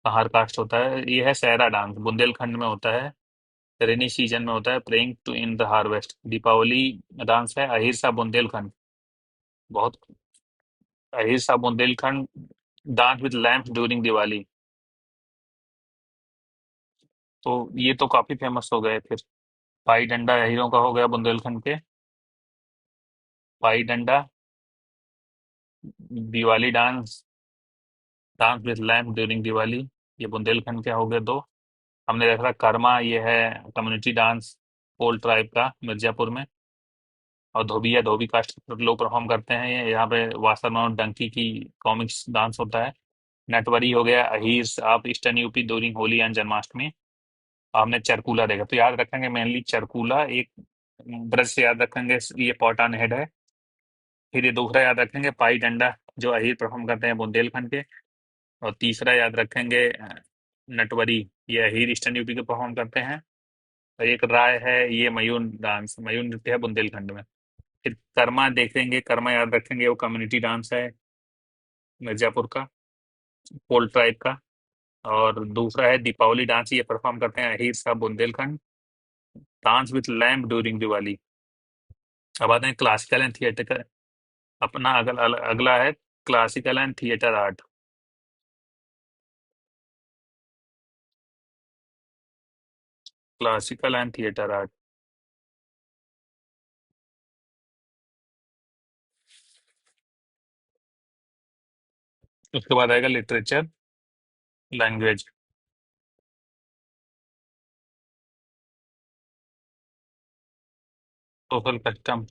कहार कास्ट होता है। ये है सहरा डांस, बुंदेलखंड में होता है, रेनी सीजन में होता है, praying to in the harvest. Deepavali dance है अहिरसा बुंदेलखंड, बहुत। Ahirs Bundelkhand dance with lamp during Diwali. तो ये तो काफी फेमस हो गए फिर। पाई डंडा हीरों का हो गया बुंदेलखंड के। पाई डंडा, Diwali dance, dance with lamp during Diwali, ये बुंदेलखंड के हो गए दो। हमने देखा था कर्मा, ये है कम्युनिटी डांस कोल ट्राइब का मिर्जापुर में। और धोबिया धोबी कास्ट लोग परफॉर्म करते हैं, ये यहाँ पे वासरमान डंकी की कॉमिक्स डांस होता है। नटवरी हो गया अहीर आप eastern UP during Holi and Janmashtami. आपने चरकूला देखा तो याद रखेंगे मेनली चरकूला एक ब्रज से याद रखेंगे, ये पॉटान हेड है। फिर ये दूसरा याद रखेंगे पाई डंडा, जो अहीर परफॉर्म करते हैं बुंदेलखंड के। और तीसरा याद रखेंगे नटवरी, ये अहीर ईस्टर्न यूपी के परफॉर्म करते हैं। और एक राय है, ये मयूर डांस, मयूर नृत्य है बुंदेलखंड में। फिर कर्मा देखेंगे, कर्मा याद रखेंगे, वो कम्युनिटी डांस है मिर्जापुर का, कोल ट्राइब का। और दूसरा है दीपावली डांस, ये परफॉर्म करते हैं अहीर साहब Bundelkhand, dance with lamp during Diwali. अब आते हैं क्लासिकल एंड थिएटर का। अपना अगला है classical and theatre art. Classical and theatre art. उसके बाद आएगा literature language. Social custom,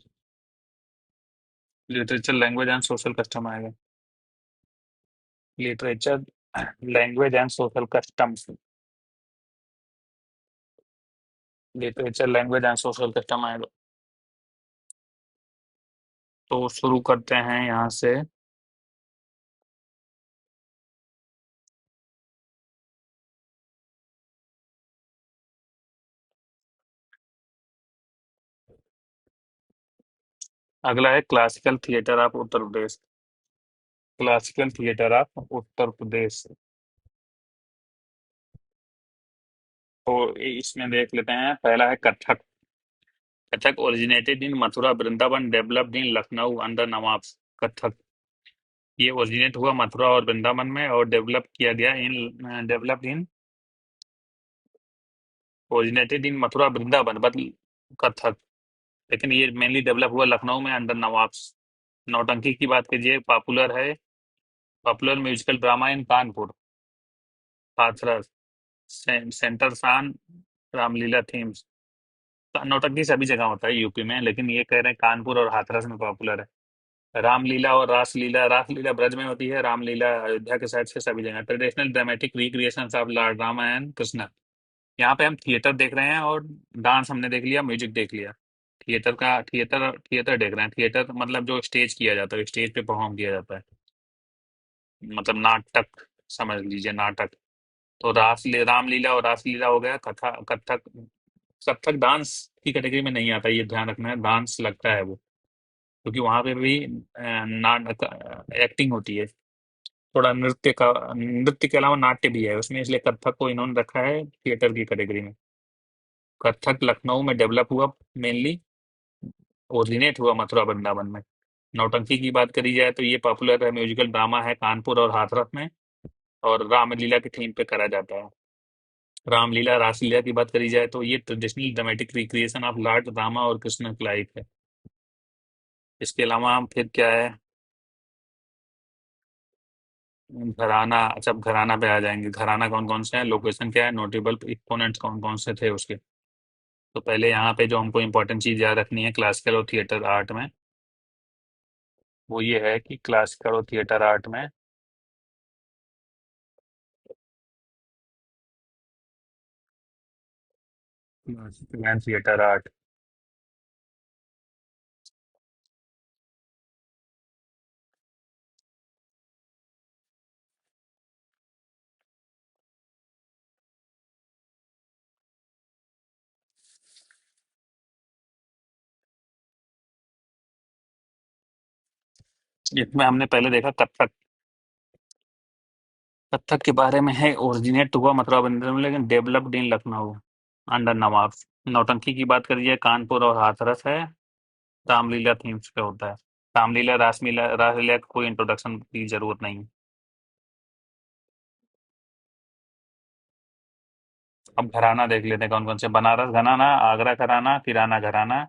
literature language and social custom आएगा। Literature language and social customs, literature language and social custom आएगा। तो शुरू करते हैं यहाँ से। अगला है classical theatre of Uttar Pradesh. Classical theatre of Uttar Pradesh. तो इसमें देख लेते हैं, पहला है Kathak. Kathak originated in Mathura Vrindavan, developed in Lucknow under नवाब। कथक ये ओरिजिनेट हुआ मथुरा और वृंदावन में, और डेवलप किया गया in developed in originated in Mathura Vrindavan but Kathak, लेकिन ये मेनली डेवलप हुआ लखनऊ में अंडर नवाब। नौटंकी की बात कीजिए, पॉपुलर है, पॉपुलर म्यूजिकल ड्रामा इन कानपुर, हाथरस, सेंटर शान, रामलीला थीम्स। नौटंकी सभी जगह होता है यूपी में, लेकिन ये कह रहे हैं कानपुर और हाथरस में पॉपुलर है। रामलीला और रासलीला, रासलीला ब्रज में होती है, रामलीला अयोध्या के साइड से सभी जगह। Traditional dramatic recreation of Lord Rama and Krishna. यहाँ पे हम थिएटर देख रहे हैं, और डांस हमने देख लिया, म्यूजिक देख लिया। थिएटर थिएटर देख रहे हैं। थिएटर मतलब जो स्टेज किया जाता है, स्टेज पे परफॉर्म किया जाता है, मतलब नाटक, समझ लीजिए नाटक। तो रामलीला और रासलीला हो गया। कथा कथक कथक डांस की कैटेगरी में नहीं आता, ये ध्यान रखना है, डांस लगता है वो, क्योंकि वहां पे भी नाटक एक्टिंग होती है, थोड़ा नृत्य के अलावा नाट्य भी है उसमें, इसलिए कथक को इन्होंने रखा है थिएटर की कैटेगरी में। कथक लखनऊ में डेवलप हुआ मेनली, ओरिजिनेट हुआ मथुरा वृंदावन में। नौटंकी की बात करी जाए तो ये पॉपुलर है, म्यूजिकल ड्रामा है कानपुर और हाथरस में, और रामलीला की थीम पे करा जाता है। रामलीला रासलीला की बात करी जाए तो ये traditional dramatic recreation of Lord Rama और कृष्ण की लाइफ है। इसके अलावा हम फिर क्या है, घराना। अच्छा, अब घराना पे आ जाएंगे, घराना कौन कौन से हैं, लोकेशन क्या है, नोटेबल एक्सपोनेंट्स कौन कौन से थे उसके। तो पहले यहाँ पे जो हमको इम्पोर्टेंट चीज याद रखनी है क्लासिकल और थिएटर आर्ट में, वो ये है कि क्लासिकल और थिएटर आर्ट में क्लासिकल एंड थिएटर आर्ट, इसमें हमने पहले देखा कथक। कथक के बारे में है, ओरिजिनेट हुआ मथुरा वृंदावन में लेकिन डेवलप्ड इन लखनऊ अंडर नवाब। नौटंकी की बात करिए कानपुर और हाथरस है, रामलीला थीम्स पे होता है। रामलीला रासलीला रासलीला का कोई इंट्रोडक्शन की जरूरत नहीं। अब घराना देख लेते हैं कौन कौन से, बनारस घराना, आगरा घराना, किराना घराना,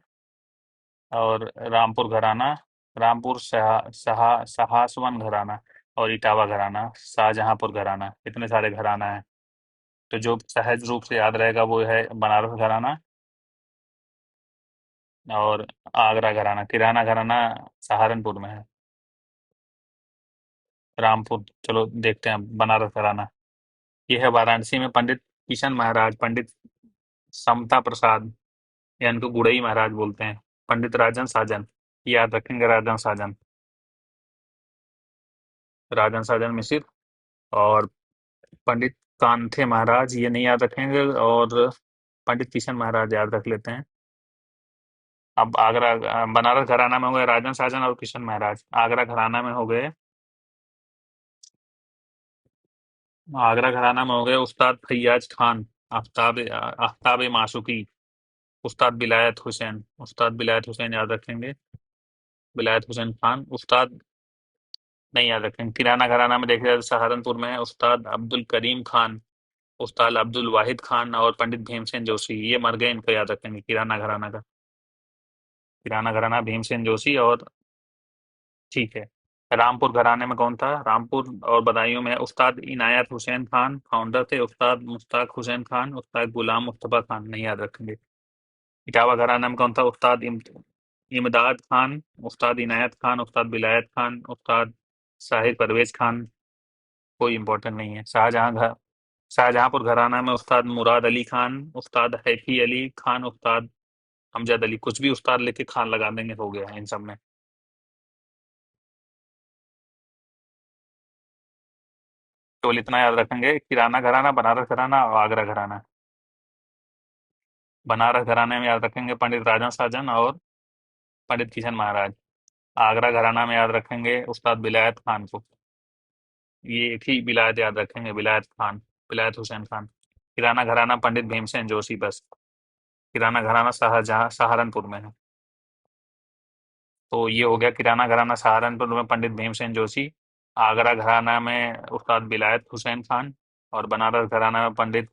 और रामपुर घराना, रामपुर सहासवन घराना, और इटावा घराना, शाहजहांपुर घराना। इतने सारे घराना हैं, तो जो सहज रूप से याद रहेगा वो है बनारस घराना और आगरा घराना। किराना घराना सहारनपुर में है। रामपुर, चलो देखते हैं बनारस घराना। ये है वाराणसी में, पंडित किशन महाराज, पंडित समता प्रसाद, या इनको गुड़ई महाराज बोलते हैं, पंडित राजन साजन, याद रखेंगे राजन साजन, राजन साजन मिश्र, और पंडित कांथे महाराज, ये नहीं याद रखेंगे, और पंडित किशन महाराज याद रख लेते हैं। अब आगरा बनारस घराना में हो गए राजन साजन और किशन महाराज। आगरा घराना में हो गए, आगरा घराना में हो गए उस्ताद फैयाज खान, आफ्ताब माशुकी, उस्ताद बिलायत हुसैन, उस्ताद बिलायत हुसैन याद रखेंगे, बिलायत हुसैन खान उस्ताद नहीं याद रखेंगे। किराना घराना में देखा जाए तो सहारनपुर में है उस्ताद अब्दुल करीम खान, उस्ताद अब्दुल वाहिद खान और पंडित भीमसेन जोशी, ये मर गए, इनको याद रखेंगे किराना घराना का। किराना घराना भीमसेन जोशी और, ठीक है। रामपुर घराने में कौन था, रामपुर और बदायूं में है उस्ताद इनायत हुसैन खान, फाउंडर थे उस्ताद मुश्ताक हुसैन खान, उस्ताद गुलाम मुस्तफा खान, नहीं याद रखेंगे। इटावा घराना में कौन था, उस्ताद इमदाद खान, उस्ताद इनायत खान, उस्ताद बिलायत खान, उस्ताद साहिर परवेज खान, कोई इंपॉर्टेंट नहीं है। शाहजहांपुर घराना में उस्ताद मुराद अली खान, उस्ताद हैफी अली खान, उस्ताद अमजद अली, कुछ भी उस्ताद लेके खान लगा देंगे, हो गया इन सब में। केवल इतना याद रखेंगे, किराना घराना, बनारस घराना और आगरा घराना। बनारस घराने में याद रखेंगे पंडित राजन साजन और पंडित किशन महाराज। आगरा घराना में याद रखेंगे उस्ताद बिलायत खान को, ये एक ही विलायत याद रखेंगे, विलायत खान, विलायत हुसैन खान। किराना घराना पंडित भीमसेन जोशी बस। किराना घराना शाहजहां सहारनपुर में है। तो ये हो गया किराना घराना सहारनपुर में पंडित भीमसेन जोशी, आगरा घराना में उस्ताद बिलायत हुसैन खान, और बनारस घराना में पंडित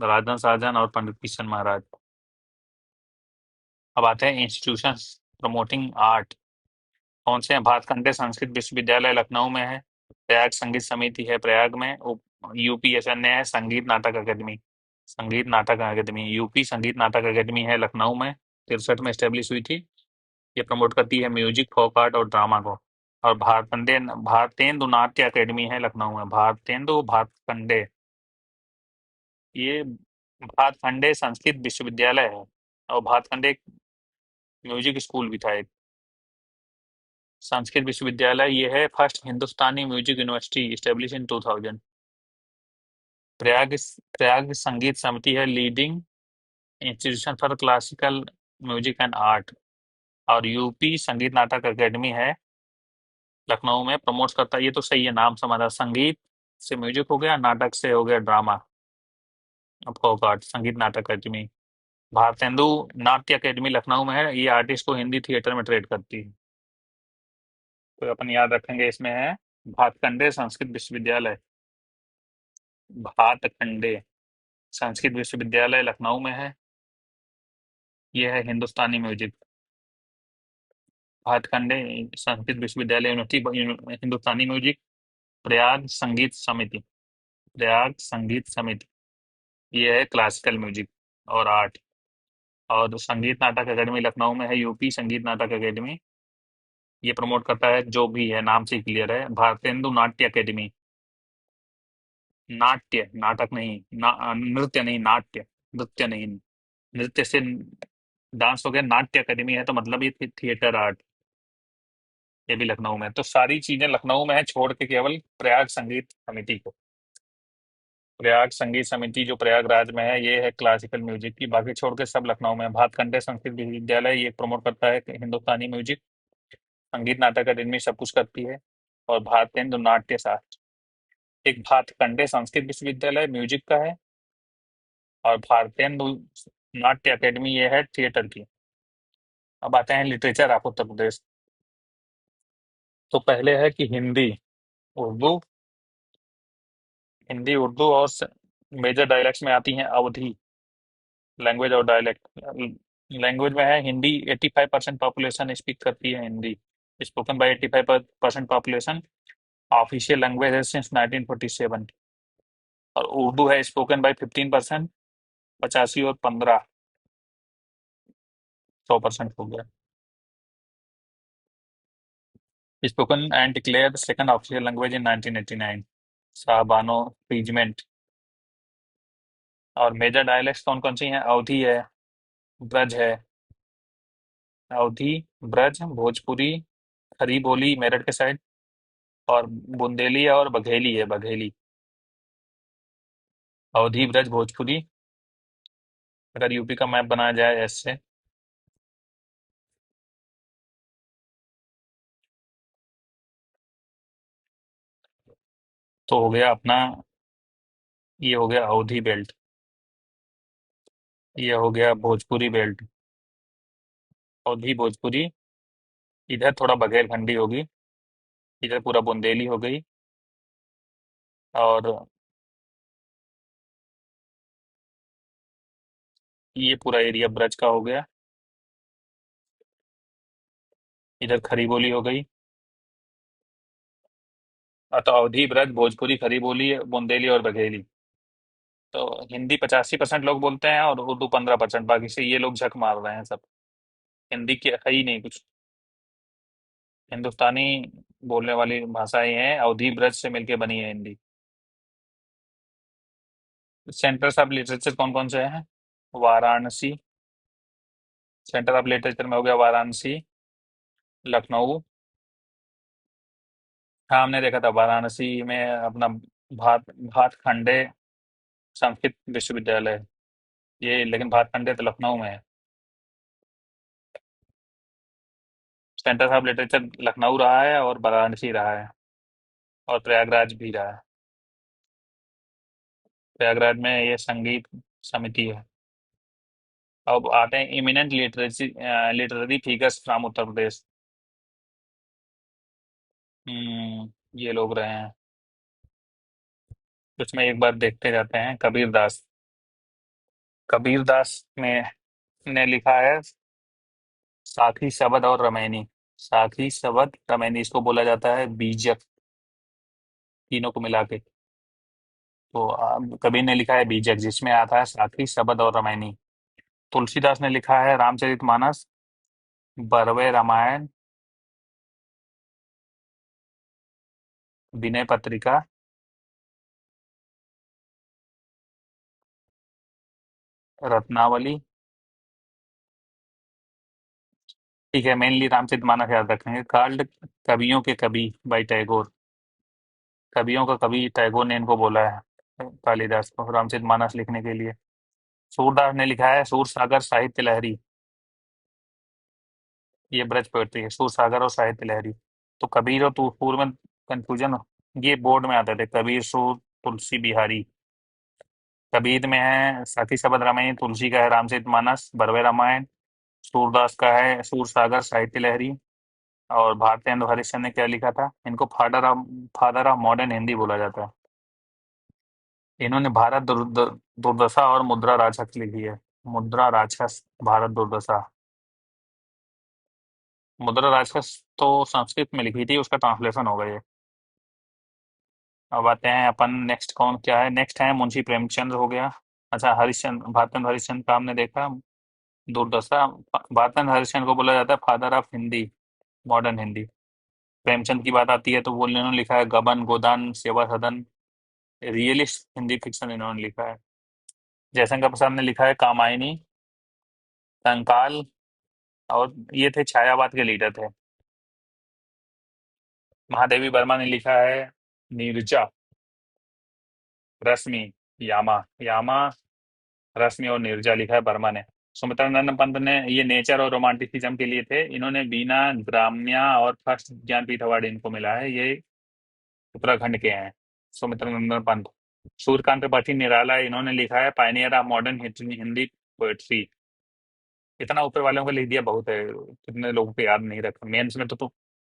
राजन साजन और पंडित किशन महाराज। अब आते हैं इंस्टीट्यूशंस प्रमोटिंग आर्ट, कौन से हैं। भातखंडे संस्कृत विश्वविद्यालय लखनऊ में है, प्रयाग संगीत समिति है प्रयाग में, यूपीएसएन है संगीत नाटक अकेदमी, संगीत नाटक अकेदमी, यूपी संगीत नाटक अकेदमी है लखनऊ में, 63 में स्टेब्लिश हुई थी। ये प्रमोट करती है म्यूजिक, फोक आर्ट और ड्रामा को। और भारतेंदु नाट्य अकेडमी है लखनऊ में, भारतेंदु भातखंडे, ये भातखंडे संस्कृत विश्वविद्यालय है, और भातखंडे एक म्यूजिक स्कूल भी था एक। संस्कृत विश्वविद्यालय ये है first Hindustani music university establish in 2000। Prayag Prayag संगीत समिति है leading institution for classical music and art. और यूपी संगीत नाटक अकेडमी है लखनऊ में, प्रमोट करता है। ये तो सही है, नाम समझा। संगीत से म्यूजिक हो गया, नाटक से हो गया ड्रामा। अब फोक आर्ट, संगीत नाटक अकेडमी। भारतेंदु नाट्य अकेडमी लखनऊ में है, ये आर्टिस्ट को हिंदी थिएटर में ट्रेड करती है। तो अपन याद रखेंगे, इसमें है भातखंडे संस्कृत विश्वविद्यालय। भातखंडे संस्कृत विश्वविद्यालय लखनऊ में है। ये है हिंदुस्तानी म्यूजिक। भातखंडे संस्कृत विश्वविद्यालय यूनिवर्सिटी हिंदुस्तानी म्यूजिक। प्रयाग संगीत समिति, प्रयाग संगीत समिति, ये है क्लासिकल म्यूजिक और आर्ट। और संगीत नाटक अकेडमी लखनऊ में है, यूपी संगीत नाटक अकेडमी। ये प्रमोट करता है, जो भी है नाम से ही क्लियर है। भारतेंदु नाट्य अकेडमी, नाट्य, नाटक नहीं, नृत्य नहीं, नाट्य, नृत्य नहीं। नृत्य से डांस हो गया, नाट्य अकेडमी है तो मतलब ये थिएटर आर्ट। ये भी लखनऊ में है। तो सारी चीजें लखनऊ में है, छोड़ के केवल प्रयाग संगीत समिति को। प्रयाग संगीत समिति जो प्रयागराज में है, ये है क्लासिकल म्यूजिक की। बाकी छोड़ के सब लखनऊ में है। भातखंडे संस्कृत विश्वविद्यालय ये प्रमोट करता है हिंदुस्तानी म्यूजिक। संगीत नाटक अकेडमी सब कुछ करती है। और भारतेंदु नाट्य शास्त्र, एक भातखंडे संस्कृत विश्वविद्यालय म्यूजिक का है, और भारतेंदु नाट्य अकेडमी ये है थिएटर की। अब आते हैं लिटरेचर ऑफ उत्तर प्रदेश। तो पहले है कि हिंदी, उर्दू, हिंदी उर्दू और मेजर डायलेक्ट्स में आती हैं अवधी लैंग्वेज और डायलेक्ट। लैंग्वेज में है हिंदी, 85% पॉपुलेशन स्पीक करती है Hindi, spoken by 85% population. Official language है सिंस 1947। और उर्दू है स्पोकन बाय 15%, 85 और 15, 100% हो गया। Spoken and declare second official language in 1989, शाहबानो रीजमेंट। और मेजर डायलेक्ट्स कौन कौन सी हैं? अवधी है, ब्रज है, अवधी, ब्रज, भोजपुरी, खरी बोली मेरठ के साइड, और बुंदेली और बघेली है, बघेली। अवधी, ब्रज, भोजपुरी। अगर यूपी का मैप बनाया जाए ऐसे, तो हो गया अपना, ये हो गया अवधी बेल्ट, ये हो गया भोजपुरी बेल्ट, अवधी भोजपुरी। इधर थोड़ा बघेलखंडी होगी, इधर पूरा बुंदेली हो गई। और ये पूरा एरिया ब्रज का हो गया। इधर खरी बोली हो गई। तो अवधी, ब्रज, भोजपुरी, खरी बोली, बुंदेली और बघेली। तो हिंदी 85% लोग बोलते हैं और उर्दू 15%, बाकी से ये लोग झक मार रहे हैं सब। हिंदी के है ही नहीं कुछ। हिंदुस्तानी बोलने वाली भाषाएं हैं, अवधी ब्रज से मिलके बनी है हिंदी। सेंटर्स ऑफ लिटरेचर कौन कौन से हैं? वाराणसी, सेंटर ऑफ लिटरेचर में हो गया वाराणसी, लखनऊ। हाँ, हमने देखा था वाराणसी में अपना भातखंडे संस्कृत विश्वविद्यालय, ये लेकिन भातखंडे तो लखनऊ में है। सेंटर ऑफ लिटरेचर लखनऊ रहा है और वाराणसी रहा है, और प्रयागराज भी रहा है। प्रयागराज में ये संगीत समिति है। अब आते हैं eminent literacy literary figures from Uttar Pradesh. ये लोग रहे हैं, उसमें एक बार देखते जाते हैं। कबीर दास, कबीर दास ने लिखा है साखी शबद और रमैनी। साखी शबद रमैनी, इसको बोला जाता है बीजक, तीनों को मिला के। तो कबीर ने लिखा है बीजक, जिसमें आता है साखी शबद और रमैनी। तुलसीदास ने लिखा है रामचरितमानस, बरवे रामायण, विनय पत्रिका, रत्नावली। ठीक है, मेनली रामचरितमानस याद रखेंगे। कार्ड कवियों के कवि बाई टैगोर, कवियों का कवि टैगोर ने इनको बोला है कालिदास को रामचरितमानस लिखने के लिए। सूरदास ने लिखा है सूर सागर साहित्य लहरी। ये ब्रज पोएट्री है, सूर सागर और साहित्य लहरी। तो कबीर और तूफूर में कंफ्यूजन, ये बोर्ड में आते थे, कबीर सूर तुलसी बिहारी। कबीर में है सती शबद रामायण, तुलसी का है रामचरितमानस भरवे रामायण, सूरदास का है सूर सागर साहित्य लहरी। और भारतेंदु हरिश्चंद्र ने क्या लिखा था, इनको फादर ऑफ मॉडर्न हिंदी बोला जाता है। इन्होंने भारत दुर्दशा और मुद्रा राक्षस लिखी है। मुद्रा राक्षस, भारत दुर्दशा। मुद्रा राक्षस तो संस्कृत में लिखी थी, उसका ट्रांसलेशन होगा ये। अब आते हैं अपन, नेक्स्ट कौन क्या है, नेक्स्ट है मुंशी प्रेमचंद्र हो गया। अच्छा, हरिश्चंद्र, भारतेंद्र हरिश्चंद्र का हमने देखा, दुर्दशा। भारतेंद्र हरिश्चंद्र को बोला जाता है father of Hindi, modern Hindi. Premchand की बात आती है तो वो इन्होंने लिखा है गबन गोदान सेवा सदन, रियलिस्ट हिंदी फिक्शन इन्होंने लिखा है। जयशंकर प्रसाद ने लिखा है कामायनी, कंकाल, और ये थे छायावाद के लीडर थे। महादेवी वर्मा ने लिखा है नीरजा, रश्मि, यामा। यामा, रश्मि और नीरजा लिखा है वर्मा ने। सुमित्रानंद पंत ने, ये नेचर और रोमांटिसिज्म के लिए थे, इन्होंने बीना ग्राम्या और फर्स्ट ज्ञानपीठ अवार्ड इनको मिला है, ये उत्तराखंड के हैं सुमित्रानंद पंत। सूर्यकांत त्रिपाठी निराला, इन्होंने लिखा है Pioneer of modern Hindi poetry. इतना ऊपर वालों को लिख दिया बहुत है, कितने लोगों को याद नहीं रखा, मेंस में तो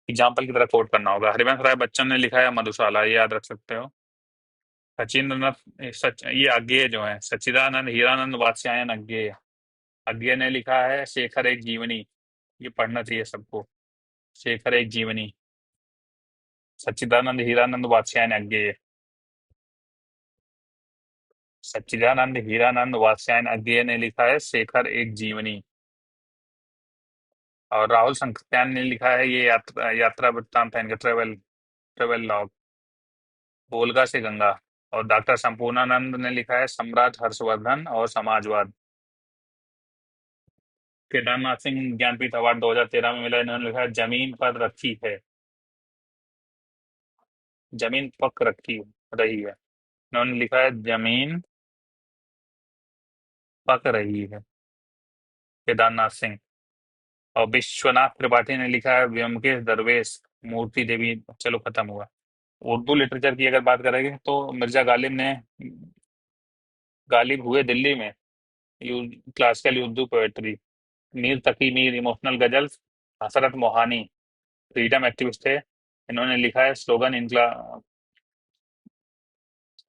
एग्जाम्पल की तरह कोट करना होगा। हरिवंश राय बच्चन ने लिखा है मधुशाला, ये याद रख सकते हो। सचिंद्रनाथ ये अज्ञेय जो है, सच्चिदानंद हीरानंद वात्स्यायन अज्ञेय। अज्ञेय ने लिखा है शेखर एक जीवनी, ये पढ़ना चाहिए सबको, शेखर एक जीवनी। सच्चिदानंद हीरानंद वात्स्यायन अज्ञेय। सच्चिदानंद हीरानंद वात्स्यायन अज्ञेय ने लिखा है शेखर एक जीवनी। और राहुल संख्यान ने लिखा है ये यात्रा यात्रा वृत्तांत है इनका, ट्रेवल ट्रेवल लॉग, वोल्गा से गंगा। और डॉक्टर संपूर्णानंद ने लिखा है सम्राट हर्षवर्धन और समाजवाद। केदारनाथ सिंह ज्ञानपीठ अवार्ड 2013 में मिला, इन्होंने लिखा है जमीन पर रखी है, जमीन पक रखी रही है। इन्होंने लिखा है जमीन पक रही है, केदारनाथ सिंह। और विश्वनाथ त्रिपाठी ने लिखा है व्योमकेश दरवेश, मूर्ति देवी। चलो खत्म हुआ। उर्दू लिटरेचर की अगर बात करेंगे तो मिर्जा गालिब ने, गालिब हुए दिल्ली में, क्लासिकल उर्दू पोएट्री। मीर तकी मीर, इमोशनल गजल्स। हसरत मोहानी, फ्रीडम एक्टिविस्ट थे, इन्होंने लिखा है स्लोगन इनकला।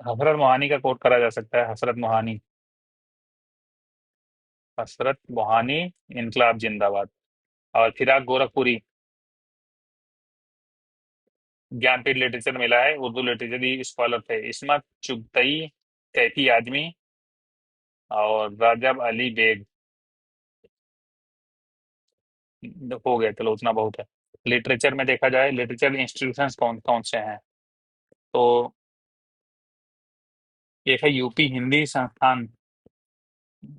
हसरत मोहानी का कोट करा जा सकता है, हसरत मोहानी, हसरत मोहानी, इनकलाब जिंदाबाद। और फिराक गोरखपुरी, ज्ञानपीठ लिटरेचर मिला है, उर्दू लिटरेचर स्कॉलर थे। इस्मत चुगतई, कैफी आजमी, और रजब अली बेग। हो गया, चलो उतना बहुत है। लिटरेचर में देखा जाए, लिटरेचर इंस्टीट्यूशंस कौन कौन से हैं, तो एक है यूपी हिंदी संस्थान,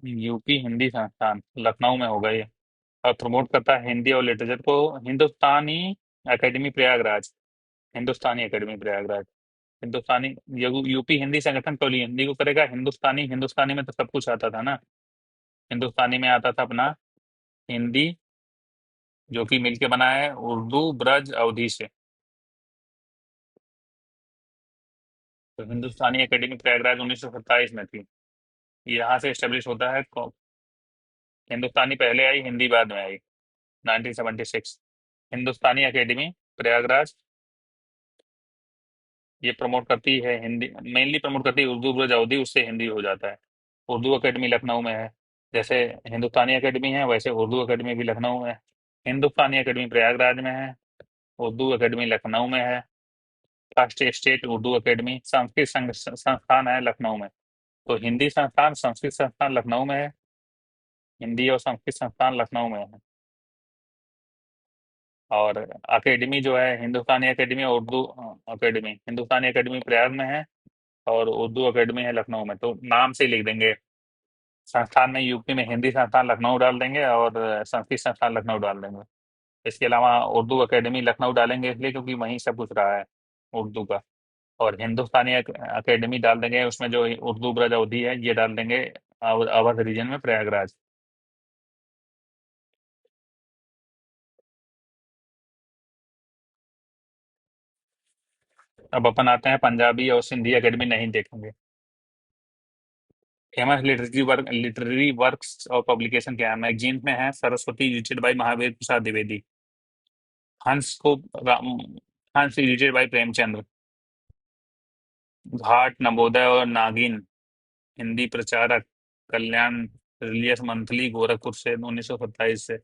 यूपी हिंदी संस्थान लखनऊ में होगा ये, और प्रमोट करता है हिंदी और लिटरेचर को। हिंदुस्तानी एकेडमी प्रयागराज, हिंदुस्तानी एकेडमी प्रयागराज, हिंदुस्तानी। यूपी हिंदी संगठन तो हिंदी को करेगा, हिंदुस्तानी, हिंदुस्तानी में तो सब कुछ आता था ना। हिंदुस्तानी में आता था अपना हिंदी, जो कि मिलके बना है उर्दू ब्रज अवधी से। तो हिंदुस्तानी एकेडमी प्रयागराज 1927 में थी, यहाँ से एस्टेब्लिश होता है। हिंदुस्तानी पहले आई, हिंदी बाद में आई, 1976। हिंदुस्तानी एकेडमी प्रयागराज, ये प्रमोट करती है हिंदी, मेनली प्रमोट करती है उर्दू ब्रज अवधी, उससे हिंदी हो जाता है। उर्दू एकेडमी लखनऊ में है, जैसे हिंदुस्तानी एकेडमी है वैसे उर्दू एकेडमी भी लखनऊ में है। हिंदुस्तानी एकेडमी प्रयागराज में है, उर्दू एकेडमी लखनऊ में है। First state Urdu academy, Sanskrit संस्थान है लखनऊ में। तो हिंदी संस्थान, संस्कृत संस्थान लखनऊ में है, हिंदी और संस्कृत संस्थान लखनऊ में है। और अकेडमी जो है हिंदुस्तानी एकेडमी और उर्दू अकेडमी, हिंदुस्तानी एकेडमी प्रयाग में है और उर्दू अकेडमी है लखनऊ में, तो नाम से ही लिख देंगे। संस्थान में यूपी में हिंदी संस्थान लखनऊ डाल देंगे और संस्कृत संस्थान लखनऊ डाल देंगे। इसके अलावा उर्दू अकेडमी लखनऊ डालेंगे इसलिए क्योंकि वहीं सब कुछ रहा है उर्दू का। और हिंदुस्तानी अकेडमी डाल देंगे, उसमें जो उर्दू ब्रज अवधि है ये डाल देंगे अवध रीजन में प्रयागराज। अब अपन आते हैं पंजाबी और सिंधी एकेडमी नहीं देखेंगे। फेमस लिटरेरी वर्क्स और पब्लिकेशन क्या है? मैगजीन में है सरस्वती एडिटेड बाय महावीर प्रसाद द्विवेदी। हंस को हंस एडिटेड बाय प्रेमचंद्र। घाट, नवोदय और नागिन हिंदी प्रचारक कल्याण रिलियस मंथली गोरखपुर से 1927 से।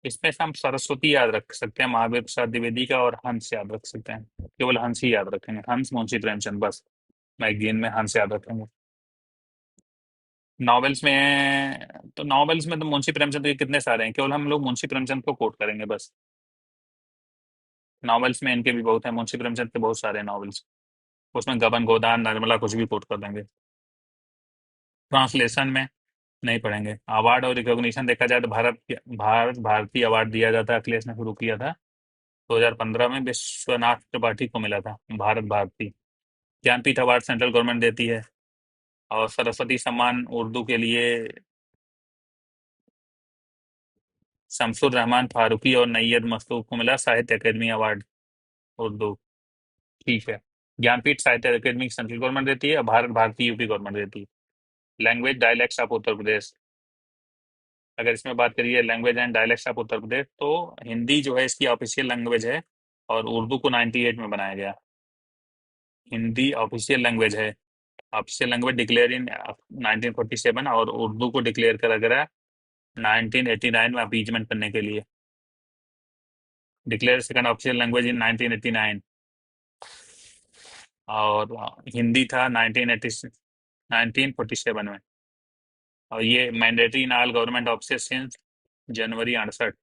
इसमें से हम सरस्वती याद रख सकते हैं, महावीर प्रसाद द्विवेदी का, और हंस याद रख सकते हैं। केवल हंस ही याद रखेंगे, हंस मुंशी प्रेमचंद बस। मैगजीन में हंस याद रखेंगे। नॉवेल्स में तो मुंशी प्रेमचंद के कितने सारे हैं, केवल हम लोग मुंशी प्रेमचंद को कोट करेंगे बस। नॉवेल्स में इनके भी बहुत हैं, मुंशी प्रेमचंद के बहुत सारे नॉवेल्स। उसमें गबन गोदान नर्मला कुछ भी कोट कर देंगे। ट्रांसलेशन में नहीं पढ़ेंगे। अवार्ड और रिकॉग्निशन देखा जाए तो भारत भारतीय अवार्ड दिया जाता है, अखिलेश ने शुरू किया था 2015 में, विश्वनाथ त्रिपाठी को मिला था Bharat Bharati. Jnanpith award central government देती है। और सरस्वती सम्मान उर्दू के लिए शमसुर रहमान फारूकी और नैयद मस्तूब को मिला साहित्य अकेडमी अवार्ड उर्दू। ठीक है। ज्ञानपीठ साहित्य अकेडमी सेंट्रल गवर्नमेंट देती है और भारत भारती यूपी गवर्नमेंट देती है। लैंग्वेज डायलेक्ट्स ऑफ उत्तर प्रदेश, अगर इसमें बात करिए language and dialects of Uttar Pradesh, तो हिंदी जो है इसकी ऑफिशियल लैंग्वेज है, और उर्दू को 98 में बनाया गया। हिंदी ऑफिशियल लैंग्वेज है, ऑफिशियल लैंग्वेज डिक्लेयर इन 1947, और उर्दू को डिक्लेयर करा गया 1989 में अपीजमेंट करने के लिए। Declare second official language in 1989। और हिंदी था 1947 में। और ये mandatory in all government office since January 68।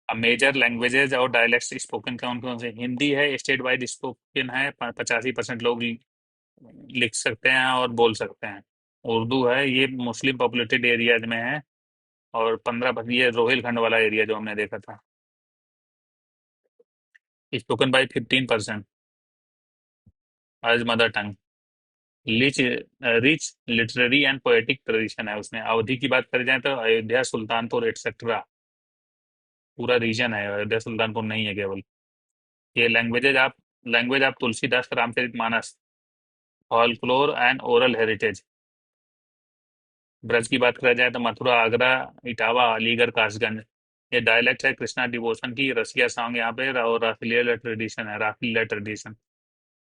अब मेजर लैंग्वेजेज और डायलेक्ट्स स्पोकन कौन कौन से? हिंदी है, स्टेट वाइड स्पोकन है, 85% लोग लिख सकते हैं और बोल सकते हैं। उर्दू है, ये मुस्लिम पॉपुलेटेड एरियाज में है, और 15, ये रोहिलखंड वाला एरिया जो हमने देखा था। Spoken by 15% as mother tongue. Rich rich literary and poetic tradition है उसमें। अवधि की बात करी जाए तो अयोध्या, सुल्तानपुर एटसेट्रा पूरा रीजन है, अयोध्या सुल्तानपुर नहीं है केवल। ये लैंग्वेज आप Tulsidas Ramcharitmanas, folklore and oral heritage. Braj की बात करा जाए तो मथुरा, आगरा, इटावा, अलीगढ़, कासगंज। ये डायलेक्ट है कृष्णा डिवोशन की, रसिया सॉन्ग यहाँ पे, और रासलीला ट्रेडिशन है, रासलीला ट्रेडिशन।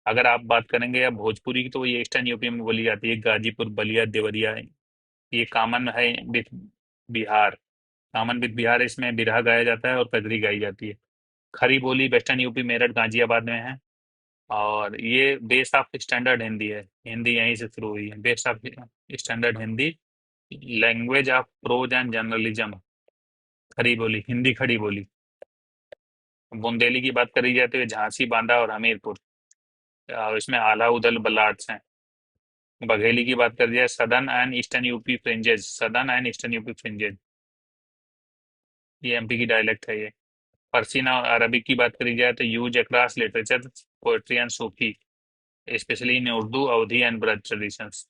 अगर आप बात करेंगे या भोजपुरी की, तो ये ईस्टर्न यूपी में बोली जाती है, गाजीपुर, बलिया, देवरिया। ये कॉमन है with Bihar, common with Bihar. इसमें बिरहा गाया जाता है और कजरी गाई जाती है। खरी बोली वेस्टर्न यूपी, मेरठ, गाजियाबाद में है। और ये बेस ऑफ स्टैंडर्ड हिंदी है, हिंदी यहीं से शुरू हुई है, base of standard Hindi. Language of pros and journalism, खड़ी बोली, हिंदी खड़ी बोली। बुंदेली की बात करी जाए तो ये झांसी, बांदा और हमीरपुर, इसमें आला उदल बलाट्स हैं। बघेली की बात करी जाए southern and eastern UP fringes, southern and eastern UP fringes, ये एमपी की डायलेक्ट है ये। पर्सियन और अरबिक की बात करी जाए तो use across literature, poetry and Sufi, specially in Urdu, Awadhi and Braj traditions.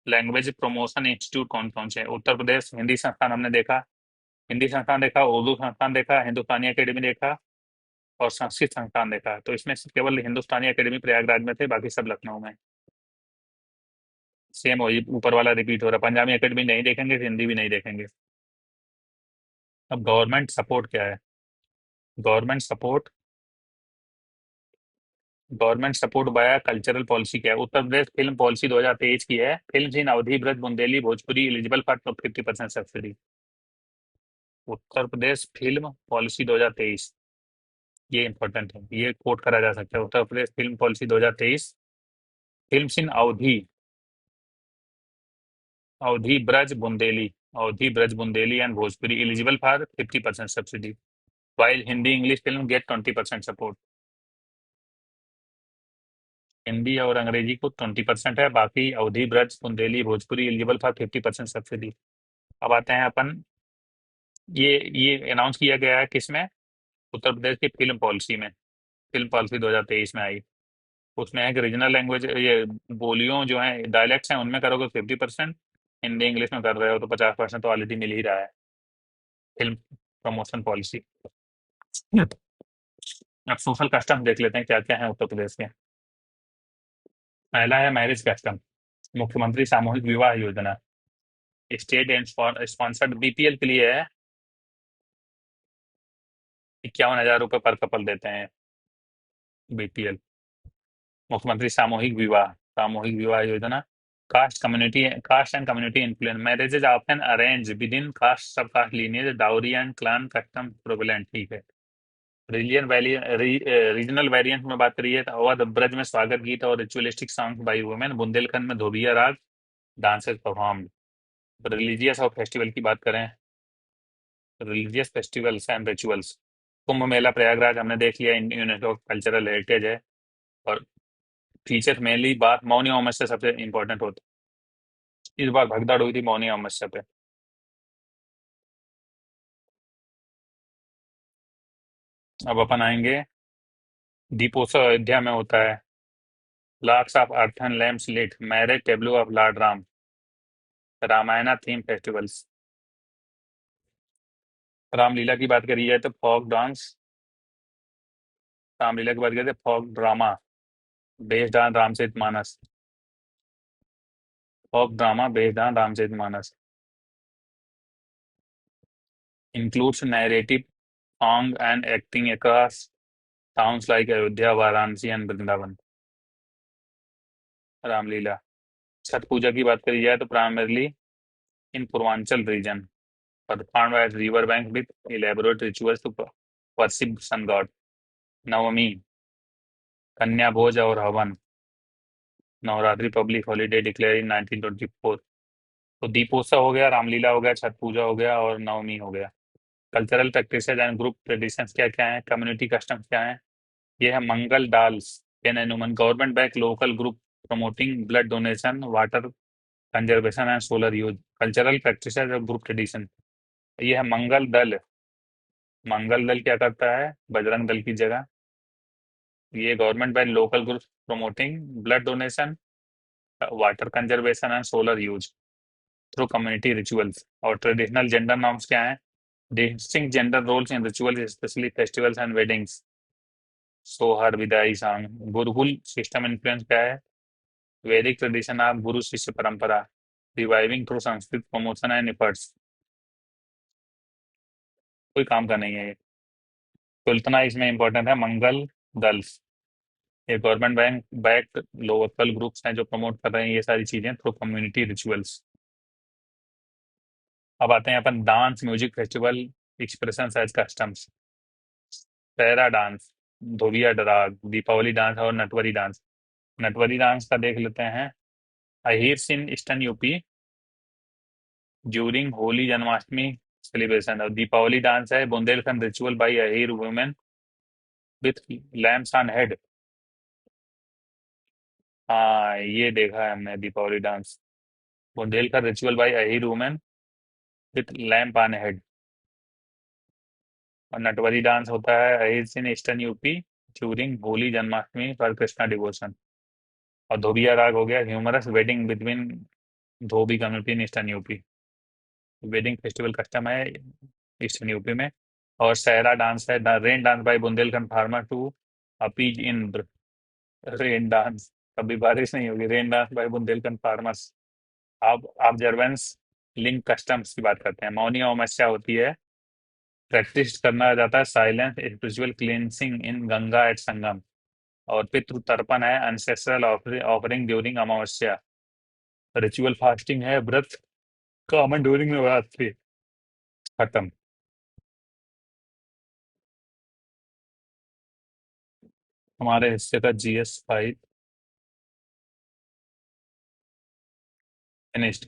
Language promotion institute कौन कौन से हैं? उत्तर प्रदेश हिंदी संस्थान हमने देखा, हिंदी संस्थान देखा, उर्दू संस्थान देखा, हिंदुस्तानी अकेडमी देखा, और संस्कृत संस्थान देखा। तो इसमें से केवल हिंदुस्तानी अकेडमी प्रयागराज में थे, बाकी सब लखनऊ में। सेम वही ऊपर वाला रिपीट हो रहा है, पंजाबी अकेडमी नहीं देखेंगे, हिंदी भी नहीं देखेंगे। अब गवर्नमेंट सपोर्ट क्या है? Government support government support bye cultural policy क्या है? उत्तर प्रदेश फिल्म पॉलिसी 2023 की है, film in Awadhi, Braj, Bundeli, Bhojpuri eligible for 50% subsidy. Uttar Pradesh film policy 2023, ये इंपॉर्टेंट है, ये कोट करा जा सकता है। Uttar Pradesh film policy 2023, film in Awadhi, Awadhi Braj Bundeli, Awadhi Braj Bundeli and Bhojpuri eligible for 50% subsidy, while Hindi English film get 20% support. Hindi और अंग्रेजी को 20% है, बाकी Awadhi Braj Bundeli Bhojpuri eligible for 50% subsidy. अब आते हैं अपन, ये अनाउंस किया गया है किसमें? उत्तर प्रदेश की फिल्म पॉलिसी में, फिल्म पॉलिसी 2023 में आई। उसमें है कि रीजनल लैंग्वेज, ये बोलियों जो है डायलेक्ट्स हैं उनमें करोगे 50%, हिंदी इंग्लिश में कर रहे हो तो 50% तो ऑलरेडी मिल ही रहा है। Film promotion policy. अब सोशल कस्टम देख लेते हैं क्या क्या है उत्तर प्रदेश के। पहला है मैरिज कस्टम, मुख्यमंत्री सामूहिक विवाह योजना, स्टेट एंड स्पॉन्सर्ड, बीपीएल के लिए है। 51,000 रुपये पर कपल देते हैं बीपीएल। मुख्यमंत्री Samuhik Vivah Yojana. Caste and community influence, marriages often arrange within caste sub caste lineage, dowry and clan custom prevalent, ठीक है। रीजन वैली रीजनल वेरिएंट में बात करिए तो अवध ब्रज में स्वागत गीत और ritualistic song by women, Bundelkhand में धोबिया राग डांसेस परफॉर्म। रिलीजियस और फेस्टिवल की बात करें, religious festivals and rituals, Kumbh Mela Prayagraj हमने देख लिया, यूनेस्को कल्चरल हेरिटेज है। और फीचर मेनली बात मौनी अमावस्या सबसे इंपॉर्टेंट होता है, इस बार भगदड़ हुई थी मौनी अमावस्या पे। अब अपन आएंगे, दीपोत्सव अयोध्या में होता है, lakhs of earthen lamps lit, marriage tableau of lord Ram, Ramayana theme festivals. Ramlila की बात करी जाए तो फॉक डांस, रामलीला की बात करते folk drama based on Ramcharitmanas, folk drama based on Ramcharitmanas, includes narrative song and acting across towns like Ayodhya, Varanasi and Vrindavan। Ramlila. Chhath Puja की बात करी जाए तो primarily in Purvanchal region, performed at river bank with elaborate rituals to worship sun god. Navami, Kanya Bhoj और havan, Navratri public holiday declare in 1924। तो दीपोत्सव हो गया, रामलीला हो गया, छठ पूजा हो गया और नवमी हो गया। Cultural practices and group traditions क्या क्या है, कम्युनिटी कस्टम्स क्या है। ये है मंगल डाल्स एन एनुमन, government back local group promoting blood donation, water conservation and solar use. Cultural practices और ग्रुप ट्रेडिशन, ये है मंगल दल। मंगल दल क्या करता है बजरंग दल की जगह। ये government by local group promoting blood donation, water conservation and solar use through community rituals. और ट्रेडिशनल जेंडर नॉर्म्स क्या है, distinct gender roles in rituals specially festivals and weddings. Sohar vidaai song. Gurukul system influence क्या है, वैदिक ट्रेडिशन ऑफ गुरु शिष्य परंपरा, reviving through Sanskrit promotion and efforts. कोई काम का नहीं है ये, तो इतना इसमें इंपॉर्टेंट है मंगल दल। ये government bank back local groups हैं जो प्रमोट कर रहे हैं ये सारी चीजें थ्रू कम्युनिटी रिचुअल्स। अब आते हैं अपन dance music festival expression as customs. पैरा डांस, धोबिया डराग, दीपावली डांस और नटवरी डांस। नटवरी डांस का देख लेते हैं, Ahir in eastern UP during Holi Janmashtami celebration. और दीपावली डांस है Bundelkhand ritual by Ahir women with lamps on head. हाँ ये देखा है हमने Deepawali dance, Bundelkhand ritual by Ahir women with lamp on head. और नटवरी डांस होता है Ahir in eastern UP during Holi Janmashtami for Krishna devotion. और धोबिया राग हो गया humorous wedding between dhobi community in eastern UP, wedding festival custom है ईस्टर्न यूपी में। और सहरा डांस है rain dance by Bundelkhand farmer to appease Indra. Rain dance, कभी बारिश नहीं होगी, rain dance by Bundelkhand farmers. अब ऑब्जर्वेंस लिंक कस्टम्स की बात करते हैं। मौनी अमावस्या होती है, प्रैक्टिस करना जाता है साइलेंस स्पिरिचुअल क्लींसिंग इन गंगा एट संगम। और पितृ तर्पण है अनसेस्ट्रल ऑफरिंग ड्यूरिंग अमावस्या। रिचुअल फास्टिंग है व्रत कॉमन ड्यूरिंग नवरात्रि। खत्म। हमारे हिस्से का जीएस फाइल फिनिश्ड।